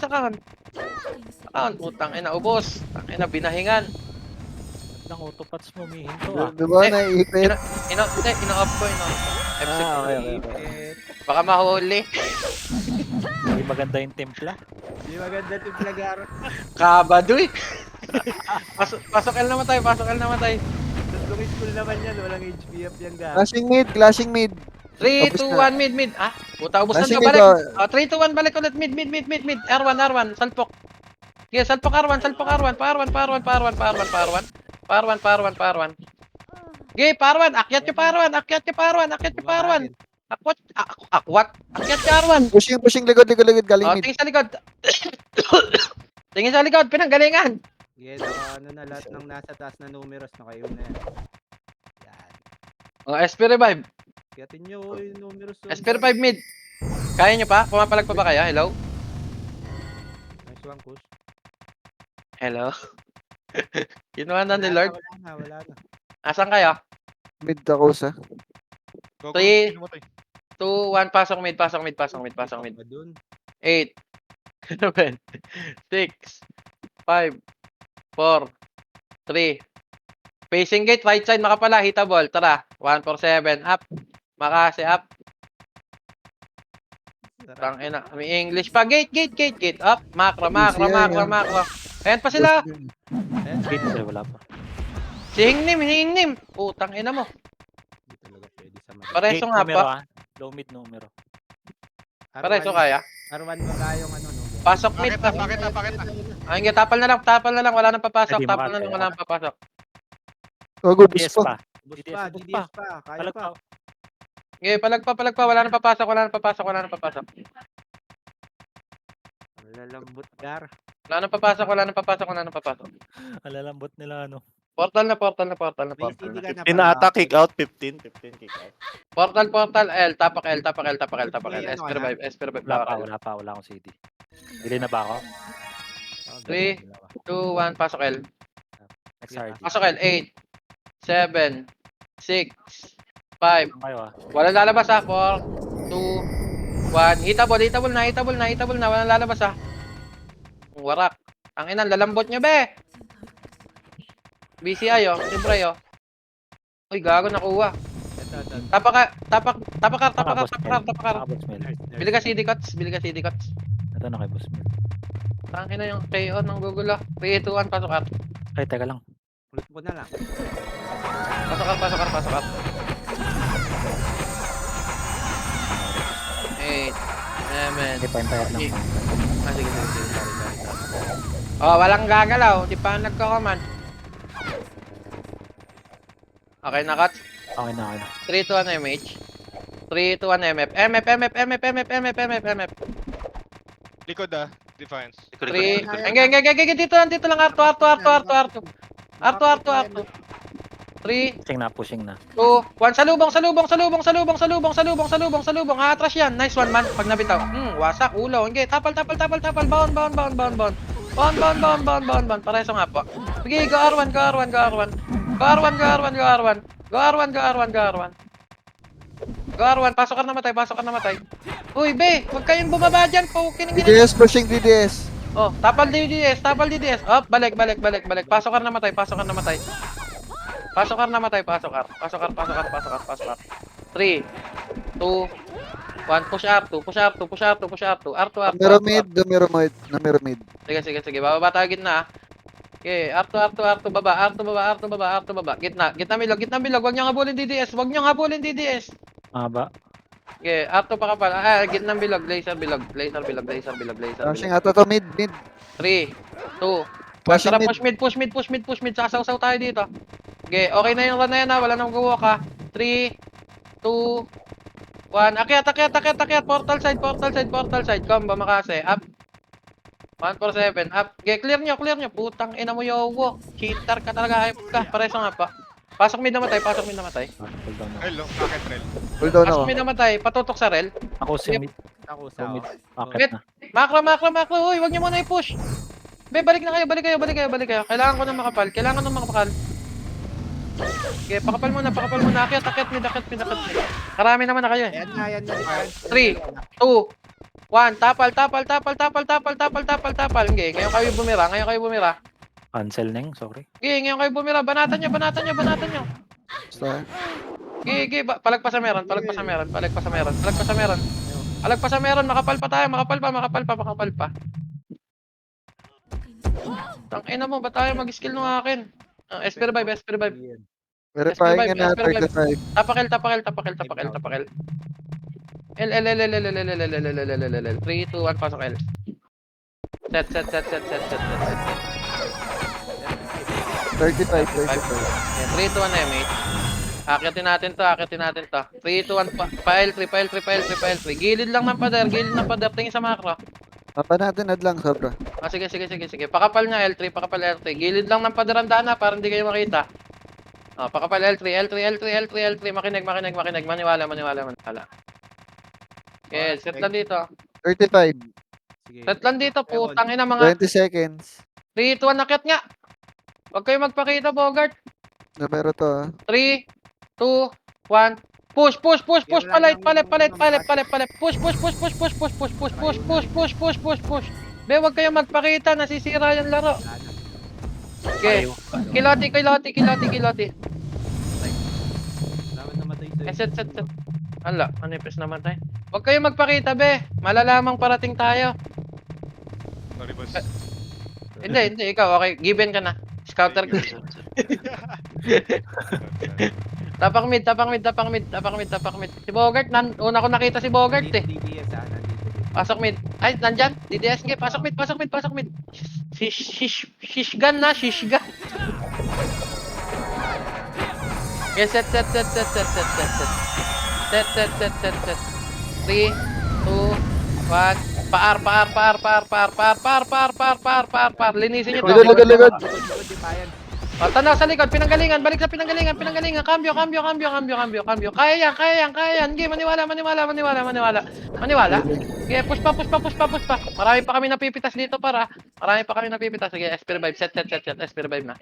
Sakon. Putang ina, ubos. Tangina, binahingan. Ang autopats mo, mihinto ah. Diba, naiipit? Ino-off ko. FC. Okay. Baka mahuli. Hindi maganda yung timpla. Di maganda yung plagaro. Kabadoy. Pasok L naman tayo. Lungis school naman yan. Walang HPF yan ga. Clashing mid. 3, Ubus 2, na. 1, mid. Puta, ubos na Flashing to, mid, balik. 3, 2, 1, balik ulit. Mid. R1. Salpok. Okay, salpok R1. Par1. Okay, par1. Akyat nyo par1. Akwat. Akyat ka R1. Pushing, likod, galing Oh, mid. tingin sa likod. Pinanggalingan. Sige, ano na lahat ng nasa taas na numeros na kayo na yan. Yan. SP revive. Kiyatin nyo yung numeros. SP revive mid. Kaya nyo pa? Pumapalag pa ba kaya? Hello? Nice one, push. Hello? Kinuha na ni Lord. Wala na. Asan kayo? Mid ako sa. Go, go. Three. Sino mo tayo? 2, 1, pasok mid, pasok mid, pasok mid, pasok mid. Dun. 8, 7, 6, 5, 4, 3. Facing gate, right side, makapala, hitable. Tara, 147, up. Makasi, up. Tangina, may English pa. Gate, gate, gate, gate. Up. Macro, macro, BCI, macro, yan. macro. Ayan pa sila. Gate sir, wala pa. Si Hingnim. Putang ina mo. Hindi talaga pwede sa mga. Pareso Gate nga numero pa. ah. Low mid numero. Pareso kaya. R1 ba tayong ano, no? Pasok mid, Bakit na, pasok. bakit na, bakit na? Ayun nga, tapal na lang. Wala nang papasok. Ay, di Tapal na makati. lang, wala nang papasok. Gago, bus DDS pa. pa. Boost DDS, pa, boost DDS pa. Kaya Palag pa. pa. Okay, palag pa. Wala nang papasok, wala nang papasok, wala nang papasok. Lalambot gar. Wala nang papasok, wala nang papasok, wala nang papasok. Alalambot nila ano. Portal na. BCD Portal ka na 15 na ata, kick out. 15 kick out. L, tapak L. May ano ka na? SP revive, Wala pa. Wala akong CD. Bili na ba ako? 3, 2, 1, pasok L. XRD. Pasok L, 8, 7, 6, 5. Saan kayo ah? Walang lalabas ha. 4, 2, 1. Hitable na. Walang lalabas ha. Warak. Ang inan, lalambot nyo be. BCI oh, siyempre oh. Uy, gago nakuha. Tapakar. Boss Mel. Bili ka CD cuts. Ito na kay Boss Mel. Tangin na yung KO ng Google ah. 3, 2, 1, pasok up. Ay, teka lang. Ulit mo na lang. Pasok up. 8, 7. May pa-entire lang. Sige. Oh, walang gagalaw. Di pa nagko-command. Okay na, cuts. Okay na. 3 to 1 MH. 3 to 1 MF. MF. Likod ah. Defiance. 3. Engage. Dito lang. Arto. 3, Pushing na. 2, 1. Salubong. Atras yan. Nice one, man. Pag nabitaw. Wasak. Ulo. Engage. Tapal. Bound. Pareso nga po. Sige, go R1. Go R1. Pasok ka namatay. Uy, be. Huwag kayong bumaba dyan. Kining. DDS, pushing DDS. Oh, tapal DDS. Up, balik. Pasok ka namatay. Pasok R. 3, 2, 1. Push R2. Numero mid. Sige. Bababa tayo gitna. Okay, R2, baba. Gitna bilog. Huwag niyong habulin DDS. Ba? Okay, R2 pa kapal. Gitna bilog. Laser bilog. Rushing ata to mid. 3, 2, Flashing tara, mid. push mid. Sasaw tayo dito. Okay, okay na yung run na yan ha. Wala nang gawa ka. 3, 2, 1. Akyat. Portal side. Combo, makase. Up. 147. Up. Okay, clear nyo. Putang ina mo, yowo. Cheater ka talaga. Ayop ka. Pareso nga pa. Pasok mid namatay. Hold down na. Hello, bakit rel? Hold down Pasok ako. mid namatay. Patutok sa rel. Ako si mid. Ako Low sa. mid. Akit na. Macro. Uy, wag nyo muna i-push. Be, balik kayo. Kailangan ko ng makapal. Okay, pakapal muna. Akit mid. Karami naman na kayo eh. Ayan na. 3, 2, 1. Tapal. Okay, ngayon kayo bumira. Cancel neng, sorry. Okay, ngayon kayo bumira. Banatan nyo. Basta. Okay, palag pa sa meron. Makapal pa tayo. Tangina mo, ba tayo mag-skill nung akin? SP revive. Verifying nga natin Espervive. the five. Tapakel. L. 3, 2, 1, pasok L. Set. 35. 3, 2, 1 MH. Akitin natin to. 3, 2, 1, pa L3. Gilid lang ng pader. Tingin sa macro. Papa natin ad lang, sobra. Ah, sige. Pakapal nga L3, pakapal L3. Gilid lang ng padarandana para hindi kayo makita. Ah, pakapal L3. Makinig. Maniwala. Okay, set lang dito. 35. Sige. Set lang dito, putang ina mga 20 seconds. 3, 2, 1, akyat nga. Huwag kayo magpakita, Bogart. Numero to, 3, 2, 1. Push. Palit. Push. Be, huwag kayo magpakita, nasisira yung laro. Wala na. Okay. Kiloti. Salamat namatay sa'yo. Eh, set. Ala, manipis naman tayo. Huwag kayo magpakita, be. Malalamang parating tayo. Sorry, boss. Hindi, ikaw, okay. Given ka na. Scouter ka. Tapak mid. Si Bogart, una ko nakita si Bogart eh. DDS nandito. Pasok mid. Ay, nandyan. DDS, sige. Pasok mid. Shish gun. Okay, set. 3, 2, 1. Paar. Linisin nyo to. Ligod. O, tanaw sa likod, pinanggalingan, balik sa pinanggalingan, cambio. Kaya yan, Sige, maniwala. Sige, push pa. Marami pa kami napipitas dito Sige, SP revive, set, SP revive na.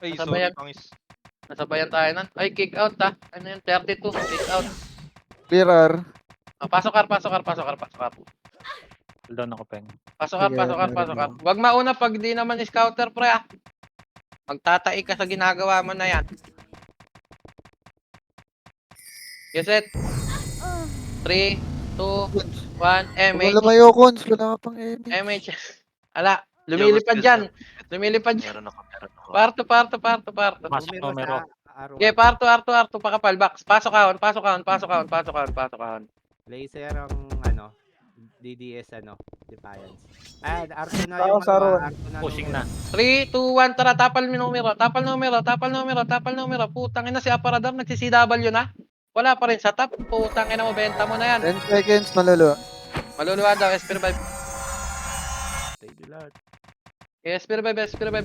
Ay, Nasabayan. sorry, pangis. Nasabayan tayo nun. Ay, kick out ha. Ano yun, 32, kick out. Clear. Pasok car. Hold down ako, Peng. Pasok car. Wag mauna pag di naman scouter pre ah. Magtatai ka sa ginagawa mo na yan. Yes, set. 3, 2, 1, Wala MH. lumayo, Cons. Wala ka pang MH. MH. Ala, lumilipad dyan. Meron ako. Parto. Pasok numero. Okay, parto, pakapal, box. Pasok kahon. Laser ang DDS Defiance. Arto na Tao, yung Saro. Arto na. Pushing na. 3, 2, 1, tara, tapal numero. Putang ina si Aparador, nagsi-CW na. Wala pa rin sa top. Putang ina mo, benta mo na yan. 10 seconds, maluluwa. Maluluwa daw, SP revive. Thank you, Lord. SP revive. SP revive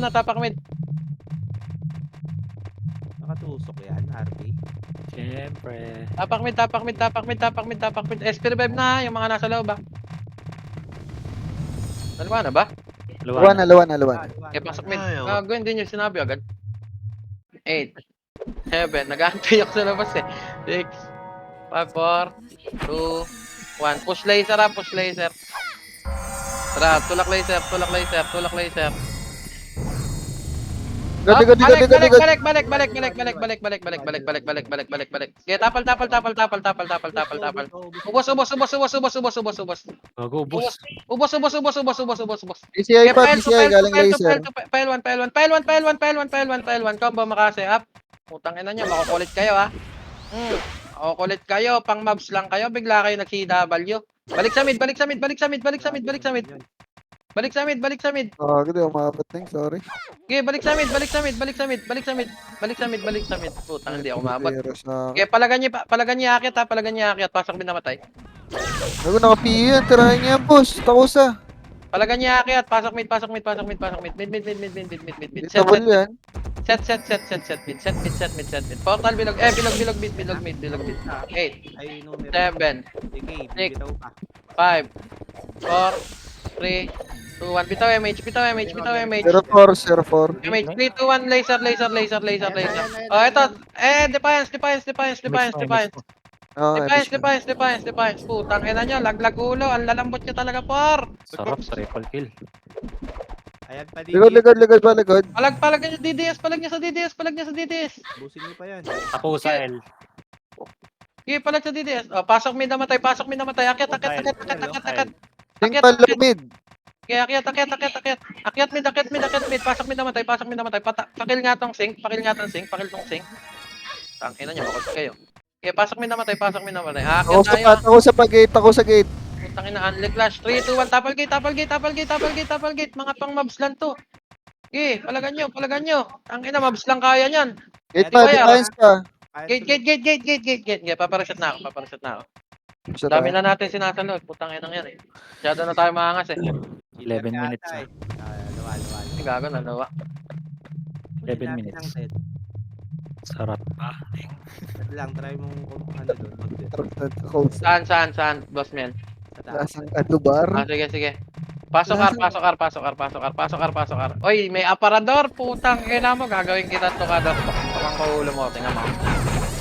na, tapak mid. Nakatusok yan, RP. Siyempre. Tapak mid. SP revive na, yung mga nasa loob ah. Dalawa na ba? Luwan na. Okay, pasok mid. Ayaw. Gago, hindi nyo sinabi agad. 8, 7, nag-aantay ako sa labas eh. 6, 5, 4, 2, 1. Push laser. Tara, tulak laser. Ligod. Balik. Okay, tapal. Ubos. Gago, boss. Ubos. PCI pa, PCI. Galing laser. Pile 1. Combo makase up. Putang ina nyo, makukulit kayo ha. Makukulit kayo, pang mobs lang kayo, bigla kayo nag-CW. Balik sa mid. Oh, hindi umabot na yung sorry. Okay, balik sa mid. Putang, hindi ako umabot. Pero sa... Okay, palagan niya akit. Pasok din namatay. Nago, naka-PE yan. Tirahin niya yan, boss. Takusa. Palagan niya akit. Pasok mid. Mid. Double yan. Set mid. Portal bilog mid. 8, Ay, numero. 7, Sige, Six. bitaw ka. 5, 4, 3, 2, 1. Bitaw MH. 04. MH, 3, 2, 1, laser. Oh, ito. Defiance. Oh, Defiance. Putang ina nyo, laglag ulo. Ang lalambot nyo talaga, por. Sarap, triple kill. Ayan pa Ligod pa. Palag nyo DDS. Palag nyo sa DDS. Busin niyo pa yan. Ako sa L. Okay, palag sa DDS. Oh, pasok mid namatay. Akyat. Think pa lumid. Okay, akyat. Akyat mid. Pasok mid namatay. Pakil nga tong sink. Pakil tong sink. Tangina nyo, makot kayo. Okay, pasok mid namatay. Akyat tayo. Ako sa gate. Putang ina, unlock clash. 3, 2, 1, tapal gate. Mga pang mobs lang to. Okay, palagan nyo. Ang ina, mobs lang kaya nyan. Gate pa, pa, defense pa. Gate. Papareset na ako. Siya Dami tayo. na natin sinasalot. Putang inang yan eh. Masyado na tayo maangas eh. 11 minutes na. Luwa. Ay, gago, nalawa. 11 minutes. Sarap pa. Wait lang, try mong ano doon. mag-bet. Coast. Saan, boss man? Sa taas. Lasang adubar. Sige. Pasok R. Oy, may aparador. Putang ina mo. Gagawin kita tokador. Pakang kaulo mo. Tingnan mo.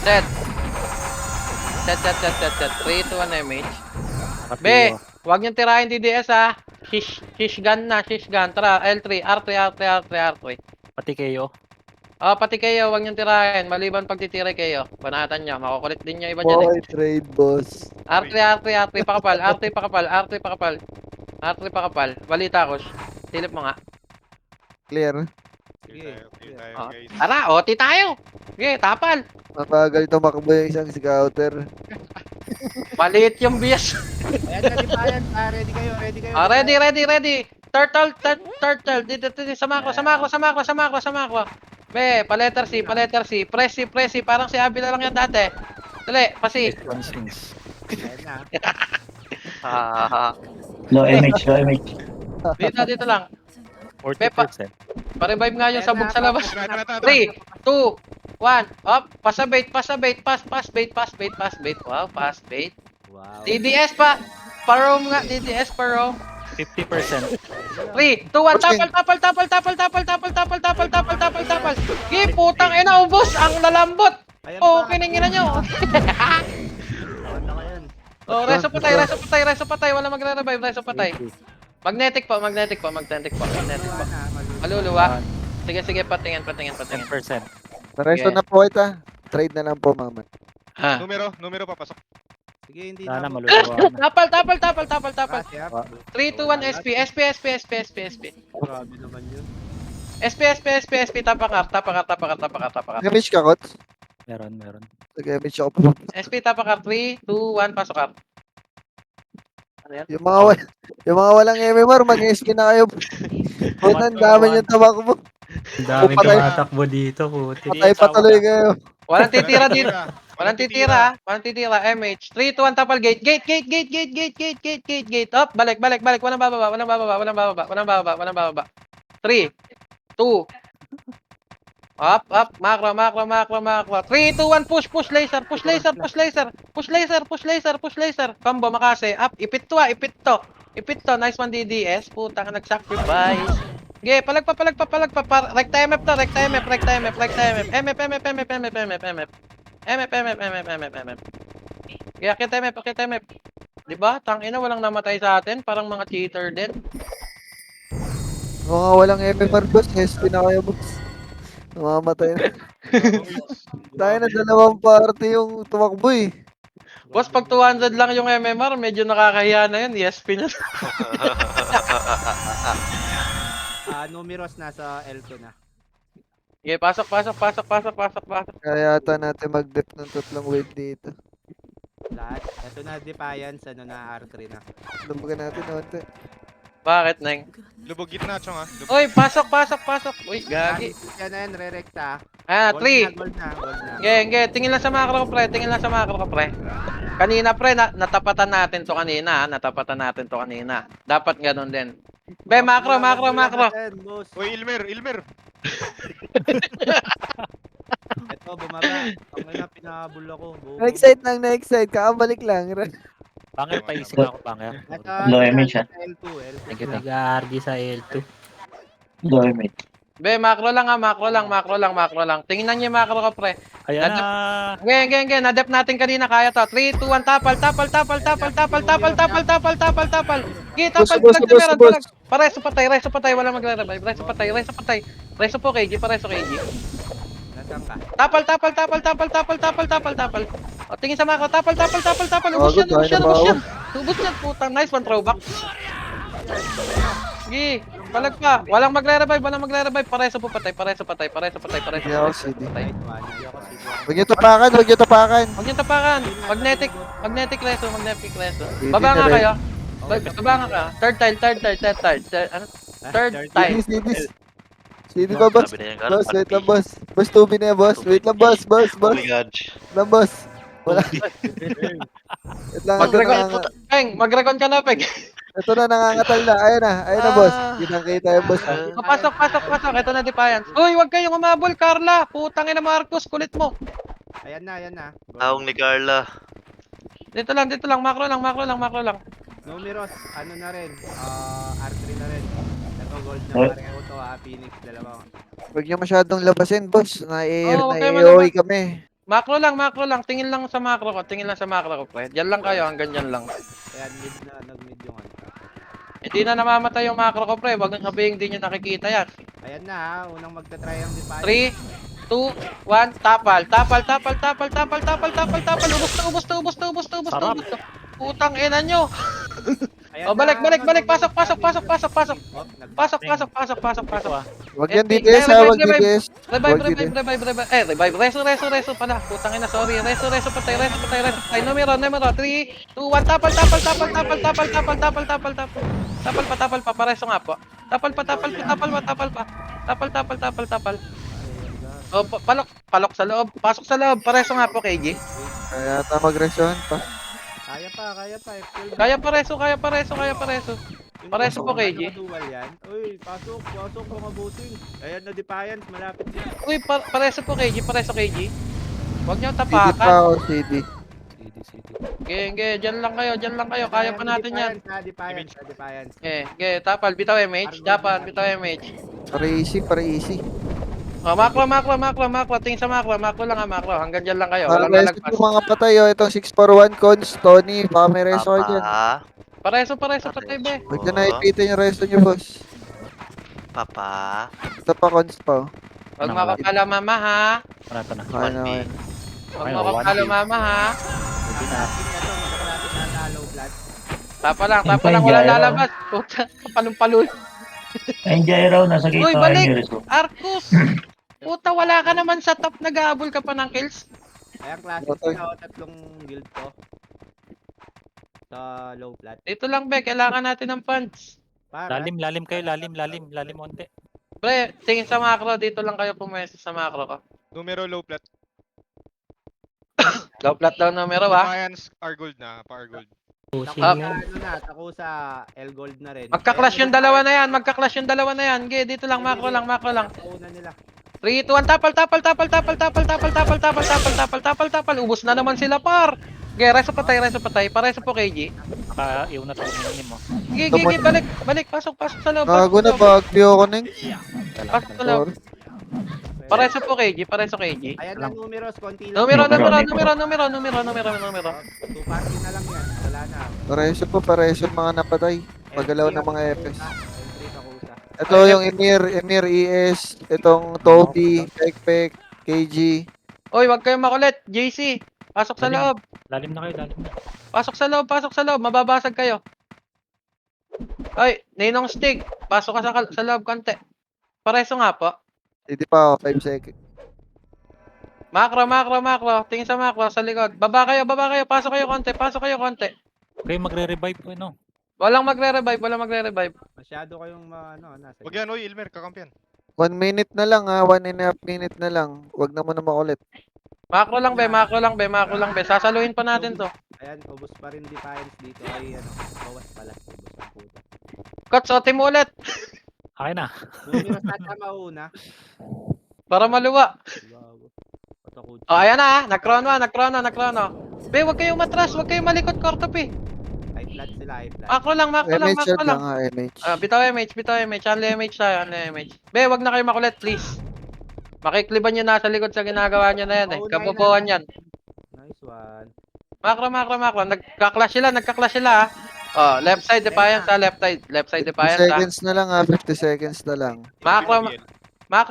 Set. 3 to 1 MH. Be, huwag niyong tirahin DDS ha. Shish gun na. Tara, L3, R3. Pati kayo. Pati kayo, huwag niyong tirahin. Maliban pagtitira kayo. Banatan niyo. Makukulit din niyo iba dyan eh. Boy, trade boss. R3 pakapal. Balita ko. Silip mo nga. Clear. Okay tayo Ah. guys. Tara, OT tayo. Sige, tapal. Mabagal tumakbo yung isang scouter. Maliit yung bias. Ayan, kalipayan. Ready kayo. Ready. Turtle. Dito, sama ko. Be, pa letter C. Press C. Parang si Abby na lang yan dati. Dali, pasi. Conscience. Ayan na. Low MH. Dito lang. 40%. Pa-revive nga yung Ayan sabog na, sa labas. tara. 3, 2, 1. Up, pass bait. Pass bait. Wow, pass bait. Wow. DDS pa. Parom nga, DDS parom. 50%. 3, 2, 1, tapal. Gi, putang ina, ubos. Ang lalambot. Ayan Oh, pa. kiningin nyo. Ano ka yan? Oh, reso patay. Wala magre-revive, reso patay. Magnetic po. Maluluwa. Sige, patingin. 10%. Naresto na po kita. Trade na lang po, mama. Ha. Numero papasok. Sige, hindi Sana na. maluluwa na. Tapal. 3, 2, 1, SP. Grabe naman yun. SP, tapakar. Nag-image ka, Kots? Meron. Nag-image ako po. SP, tapakar. 3, 2, 1, pasok ka. Ano yan? Yung mga walang MMR, mag-SP na kayo. Putan, dami yung tabak mo. Ang daming Patay. tumatakbo dito. Puti. Patay patuloy kayo. Walang titira dito. Walang titira. MH. 3, 2, 1, tapal. Gate. Up, balik. Walang bababa. 3, 2, up, macro. 3, 2, 1, push laser. Combo, makase. Up, ipit to. Nice one, DDS. Putang, nag-sacrifice. Okay, palag pa. Recta MF to. MF. Kaya kita MF. Diba? Tangina, walang namatay sa atin. Parang mga cheater din. Mga walang MMR, boss. SP na kayo, boss. Namamatay na. Tayo na dalawang party yung tumakbo eh. Boss, pag 200 lang yung MMR, medyo nakakahiya na yun. ESP na. Numeros nasa L2 na. Okay, pasok. Kaya yata natin mag-dep ng tatlong wave dito. Lahat. Ito na, Defiance. Ano na, R3 na. Lumbagan natin onte. Bakit, Neng? Lubog gitna, chong ah. Oy, pasok. Uy, gagi. Yan na yan, re-recta. Gold 3. Gold na. Okay. Tingin lang sa macro ko, pre. Kanina, pre, natapatan natin to kanina. Dapat ganun din. Be, macro. Uy, Ilmer. Ito, bumaba. Ang ina, pinahabol ako. Na-excite. Kakabalik lang. Banger, paisig ako, banger. Low MH, ah. L2. Thank you. Nag-RD sa L2. Low MH. Be, macro lang. Tingnan niyo yung macro ko, pre. Ayan na. Gen. Nadep natin kanina, kaya to. 3, 2, 1, tapal. Gi, tapal. Boss. Pareso patay. Wala magre-revive. Reso patay. Reso po, KG. Pareso, KG. Nasaan ka? Tapal. O, tingin sa macro. Tapal. Ubus yan. Ubus yan, putang. Nice one, throwback. Gi, palag pa. Walang magre-revive. Pareso po patay. Hindi ako CD. Patay. Nice one. Hindi ako siguro. Huwag niyo tapakan. Huwag niyong tapakan. Magnetic reso. Hindi Baba nga na rin. kayo. Baba nga ka. Third tile. Ano? Third tile. CDs. CD pa, boss. Sabi na yan, Boss, wait lang, boss. Boss, tubi na yan, boss. Wait lang, boss. Boss, Oh boss. my God. Lang, boss. Wala. Wait lang, ito na. Peng, mag-recon ka na, Peng. Ito na, nangangatal na. Ayun na, boss. Ah. Kitang-kita yung boss. ah. Pasok. Ito na Defiance. Uy, wag kayong umabol, Carla. Putang ina, Marcos, kulit mo. Ayan na. Taong ni Carla. Dito lang. Macro lang. Numeros, ano na rin, R3 na rin. Ito gold na Eh. pareho to Phoenix, dalawa. Huwag niyo masyadong labasin, boss. Oo, huwag kayo Na-AOE kami. Macro lang. Tingin lang sa macro ko, pre. Diyan lang kayo, hanggang dyan lang. Ayan, nag-mid yung ano. Hindi na namamatay yung macro ko, pre. Wag nang sabihin hindi nyo nakikita yan. Ayan na unang magta-try ang Defiance. 3, 2, 1, tapal. Ubus to. Putang ina nyo. Ayan Oh, balik. na, Pasok. Pasok. Huwag yan Eh, DPS, ha. Huwag DPS. Revive. Reso pala. Putang ina, sorry. Reso patay. Numero. 3, 2, 1, tapal pa. Pareso nga po. Tapal pa. Oh, palok sa loob. Pasok sa loob. Pareso nga po, KG. Kaya ata mag-resuhan pa. Kaya pa. Kaya pareso. Pareso po, KG. Dual yan. Uy, pasok mga bossing. Ayan na Defiance, malapit din. Uy, pareso po, KG. Huwag niyo CD tapakan. pa o CD. Ge, dyan lang kayo. Kaya pa natin yan. Defiance. Ge, tapal. Bitaw MH. Para easy. Oh, macro. Tingin sa macro. Macro lang. Hanggang dyan lang kayo. Para Walang resto lalagpas. po mga patay, oh. Itong 641 cons, Tony. Baka may resto kayo dyan. Pareso patay, be. Huwag na naipitin yung resto nyo, boss. Papa. Ito pa cons pa, oh. Huwag mo kapala mama, ha? Ito na. Okay na, okay. Huwag mo kapala mama, ha? Pwede na. Malapit na low blood. Tapa lang. Hintay, Wala Jairo. lalabas. Puta, kapalong-palul. Ayun, Jairo, nasa gitna. Uy, balik! Ayun, Jairo. Arcus! Puta, wala ka naman sa top. Nag-aabol ka pa ng kills. Ayan, classic Okay. na tatlong guild ko. Sa low blood. Dito lang, be. Kailangan natin ng funds. Para. Lalim kayo, lalim onte. Pre, tingin sa macro. Dito lang kayo pumesa sa macro ko. Numero low plat. Low plat daw numero, ha? Defiance, R gold na. Pa-R gold. Tako sa L gold na rin. Magka-clash yung dalawa na yan. Ge, dito lang, macro lang. Una nila. 3, 2, 1, tapal. Ubus na naman sila, par. Ge, reso patay. Pareso po, KG. Naka-iw na to mo. Ge, balik. Pasok sa loob. Gago na, bag-view ko ning. Pasok sa loob. Pareso po, KG. Ayan na numeros, konti lang. Numero. Two party na lang yan. Wala na. Pareso mga napatay. Pagalaw ng mga FS. Entry ka kusa. Ito yung Emir ES, itong Toby, Pek, KG. Oy, wag kayong makulit. JC, pasok sa loob. Lalim na. Pasok sa loob. Mababasag kayo. Ay, Ninong Stig, pasok ka sa loob konti. Pareso nga po. Hindi pa ako, 5 seconds. Macro. Tingin sa macro, sa likod. Baba kayo. Pasok kayo konti. Okay, magre-revive po, no? Walang magre-revive. Masyado kayong nasa. Wag yan, oy, Ilmer, kakampiyan. 1 minute na lang, ha. 1.5 minute na lang. Huwag na muna makulit. Macro lang, be. Sasaluhin pa natin to. Ayan, ubos pa rin Defiance dito. Ay, bawas pala. Ubos ang puta. Coach, otim mo ulit. Akin na. Numeros na mauna. Para maluwa. Bago. Patakot. Oh, ayan na, nag-chrono. Be, wag kayong matras. Huwag kayong malikot, Kortopi. High flat sila, high flat. Macro lang. MH shot lang, ha, MH. Bitaw MH. Only MH tayo, Be, wag na kayo makulit, please. Makikliban nyo na sa likod sa ginagawa nyo na yan, eh. Kabubuan yan. Nice one. Macro. Nagka-clash sila, ha. Oh, left side Defiance, ha. Left side 50 Defiance, ha. seconds na lang, ha. 50 seconds na lang. Macro, be. 3,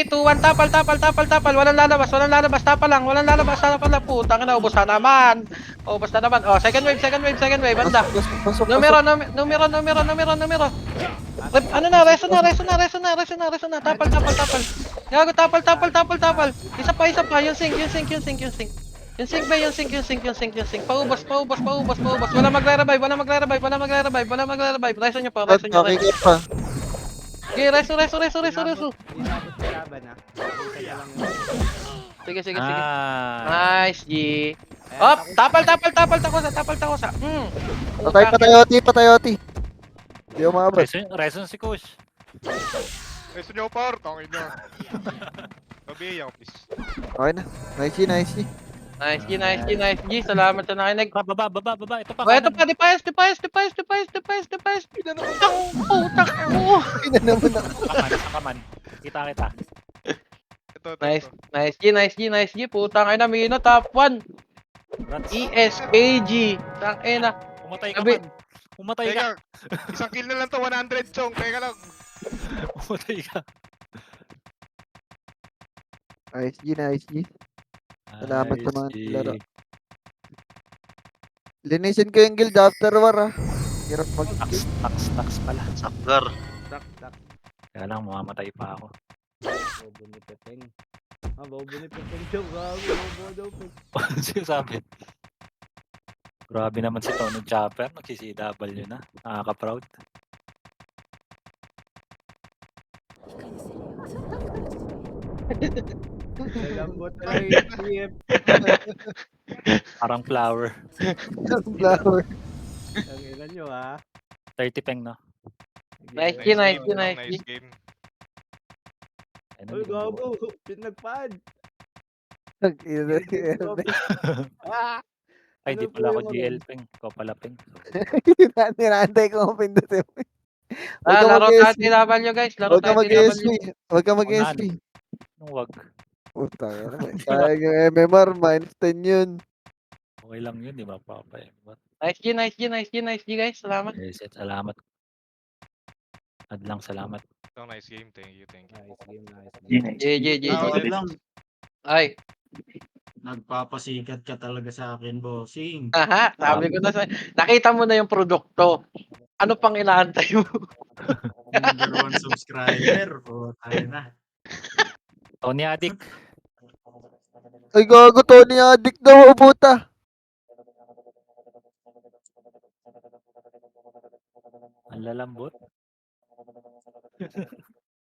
2, 1, tapal. Walang lalabas. Tapal lang. Putang ina, ubos na naman. Oh, second wave. Banda. Pasok. Numero. Ano na, reso na. Tapal. Gago, tapal. Isa pa. Yung sink. Yung sink. Paubos. Wala magre-revive. Reso nyo po. Nakikip pa. Okay, reso. Inabot sa laban ha. Isa na lang yun. Sige. Ah. Nice, G. Ayan, Op, takot. tapal takosa. Patay, Oti. Di ako maabot. Reson si Kush. Reso nyo par, tangin nyo. Babi ako, please. Okay na. Nice. Nice, G. Salamat sa nakinig. Baba. Ito pa. Oh, eto kanan. pa, defiance. Putak mo. Ina naman ako. Kaman. Kita. Ito. Nice, G. Putang ina, Mino, top 1. Rats. ESKG. Tang ina. Umatay ka Sabi- man. Umatay ka. Teka, isang kill na lang to, 100 chong. Teka lang. Umatay ka. Nice, G. Salamat sa mga laro. Linisin ko yung guild after war, ah. Hirap mag Tax pala. Sakgar. Tak. Kaya lang, mamamatay pa ako. Bobo ni Pepeng. Bobo ni Pepeng daw. Gago. Bobo daw. Ano sinasabi? Grabe naman si Tony Chopper. Nag-CCW na. Nakaka-proud. Nalambot na lang yung HPF. Parang flower. flower. Ang ina nyo ha. 30 peng, no? Nice, Nice Nice, game, nice, nice game. Ano Uy, yun? gago. Pinagpad. Ay, Ano di po pala ako yung GL peng. Ikaw pala peng. Nirantay ko kung pindutin mo. Huwag Ah, ka laro tayo mag-SP. TW, guys. Laro Huwag ka tayo mag-SP. TW. Huwag ka mag-SP. Nung wag. Puta, yan naman. Sayang yung MMR, -10 yun. Okay lang yun, di ba? Papa eh. But, Nice, G, guys. Salamat. salamat. Adlang salamat. Ito, nice game. Thank you. Nice game. GG. Ah, Wait lang. Ay, Nagpapasikat ka talaga sa akin, bossing. aha, sabi ko na sa... Nakita mo na yung produkto. Ano pang inaantay mo? Number 1 subscriber. O, tayo na. Tony Adik. Ay, gago, Tony Addict daw, puta. Ang lalambot.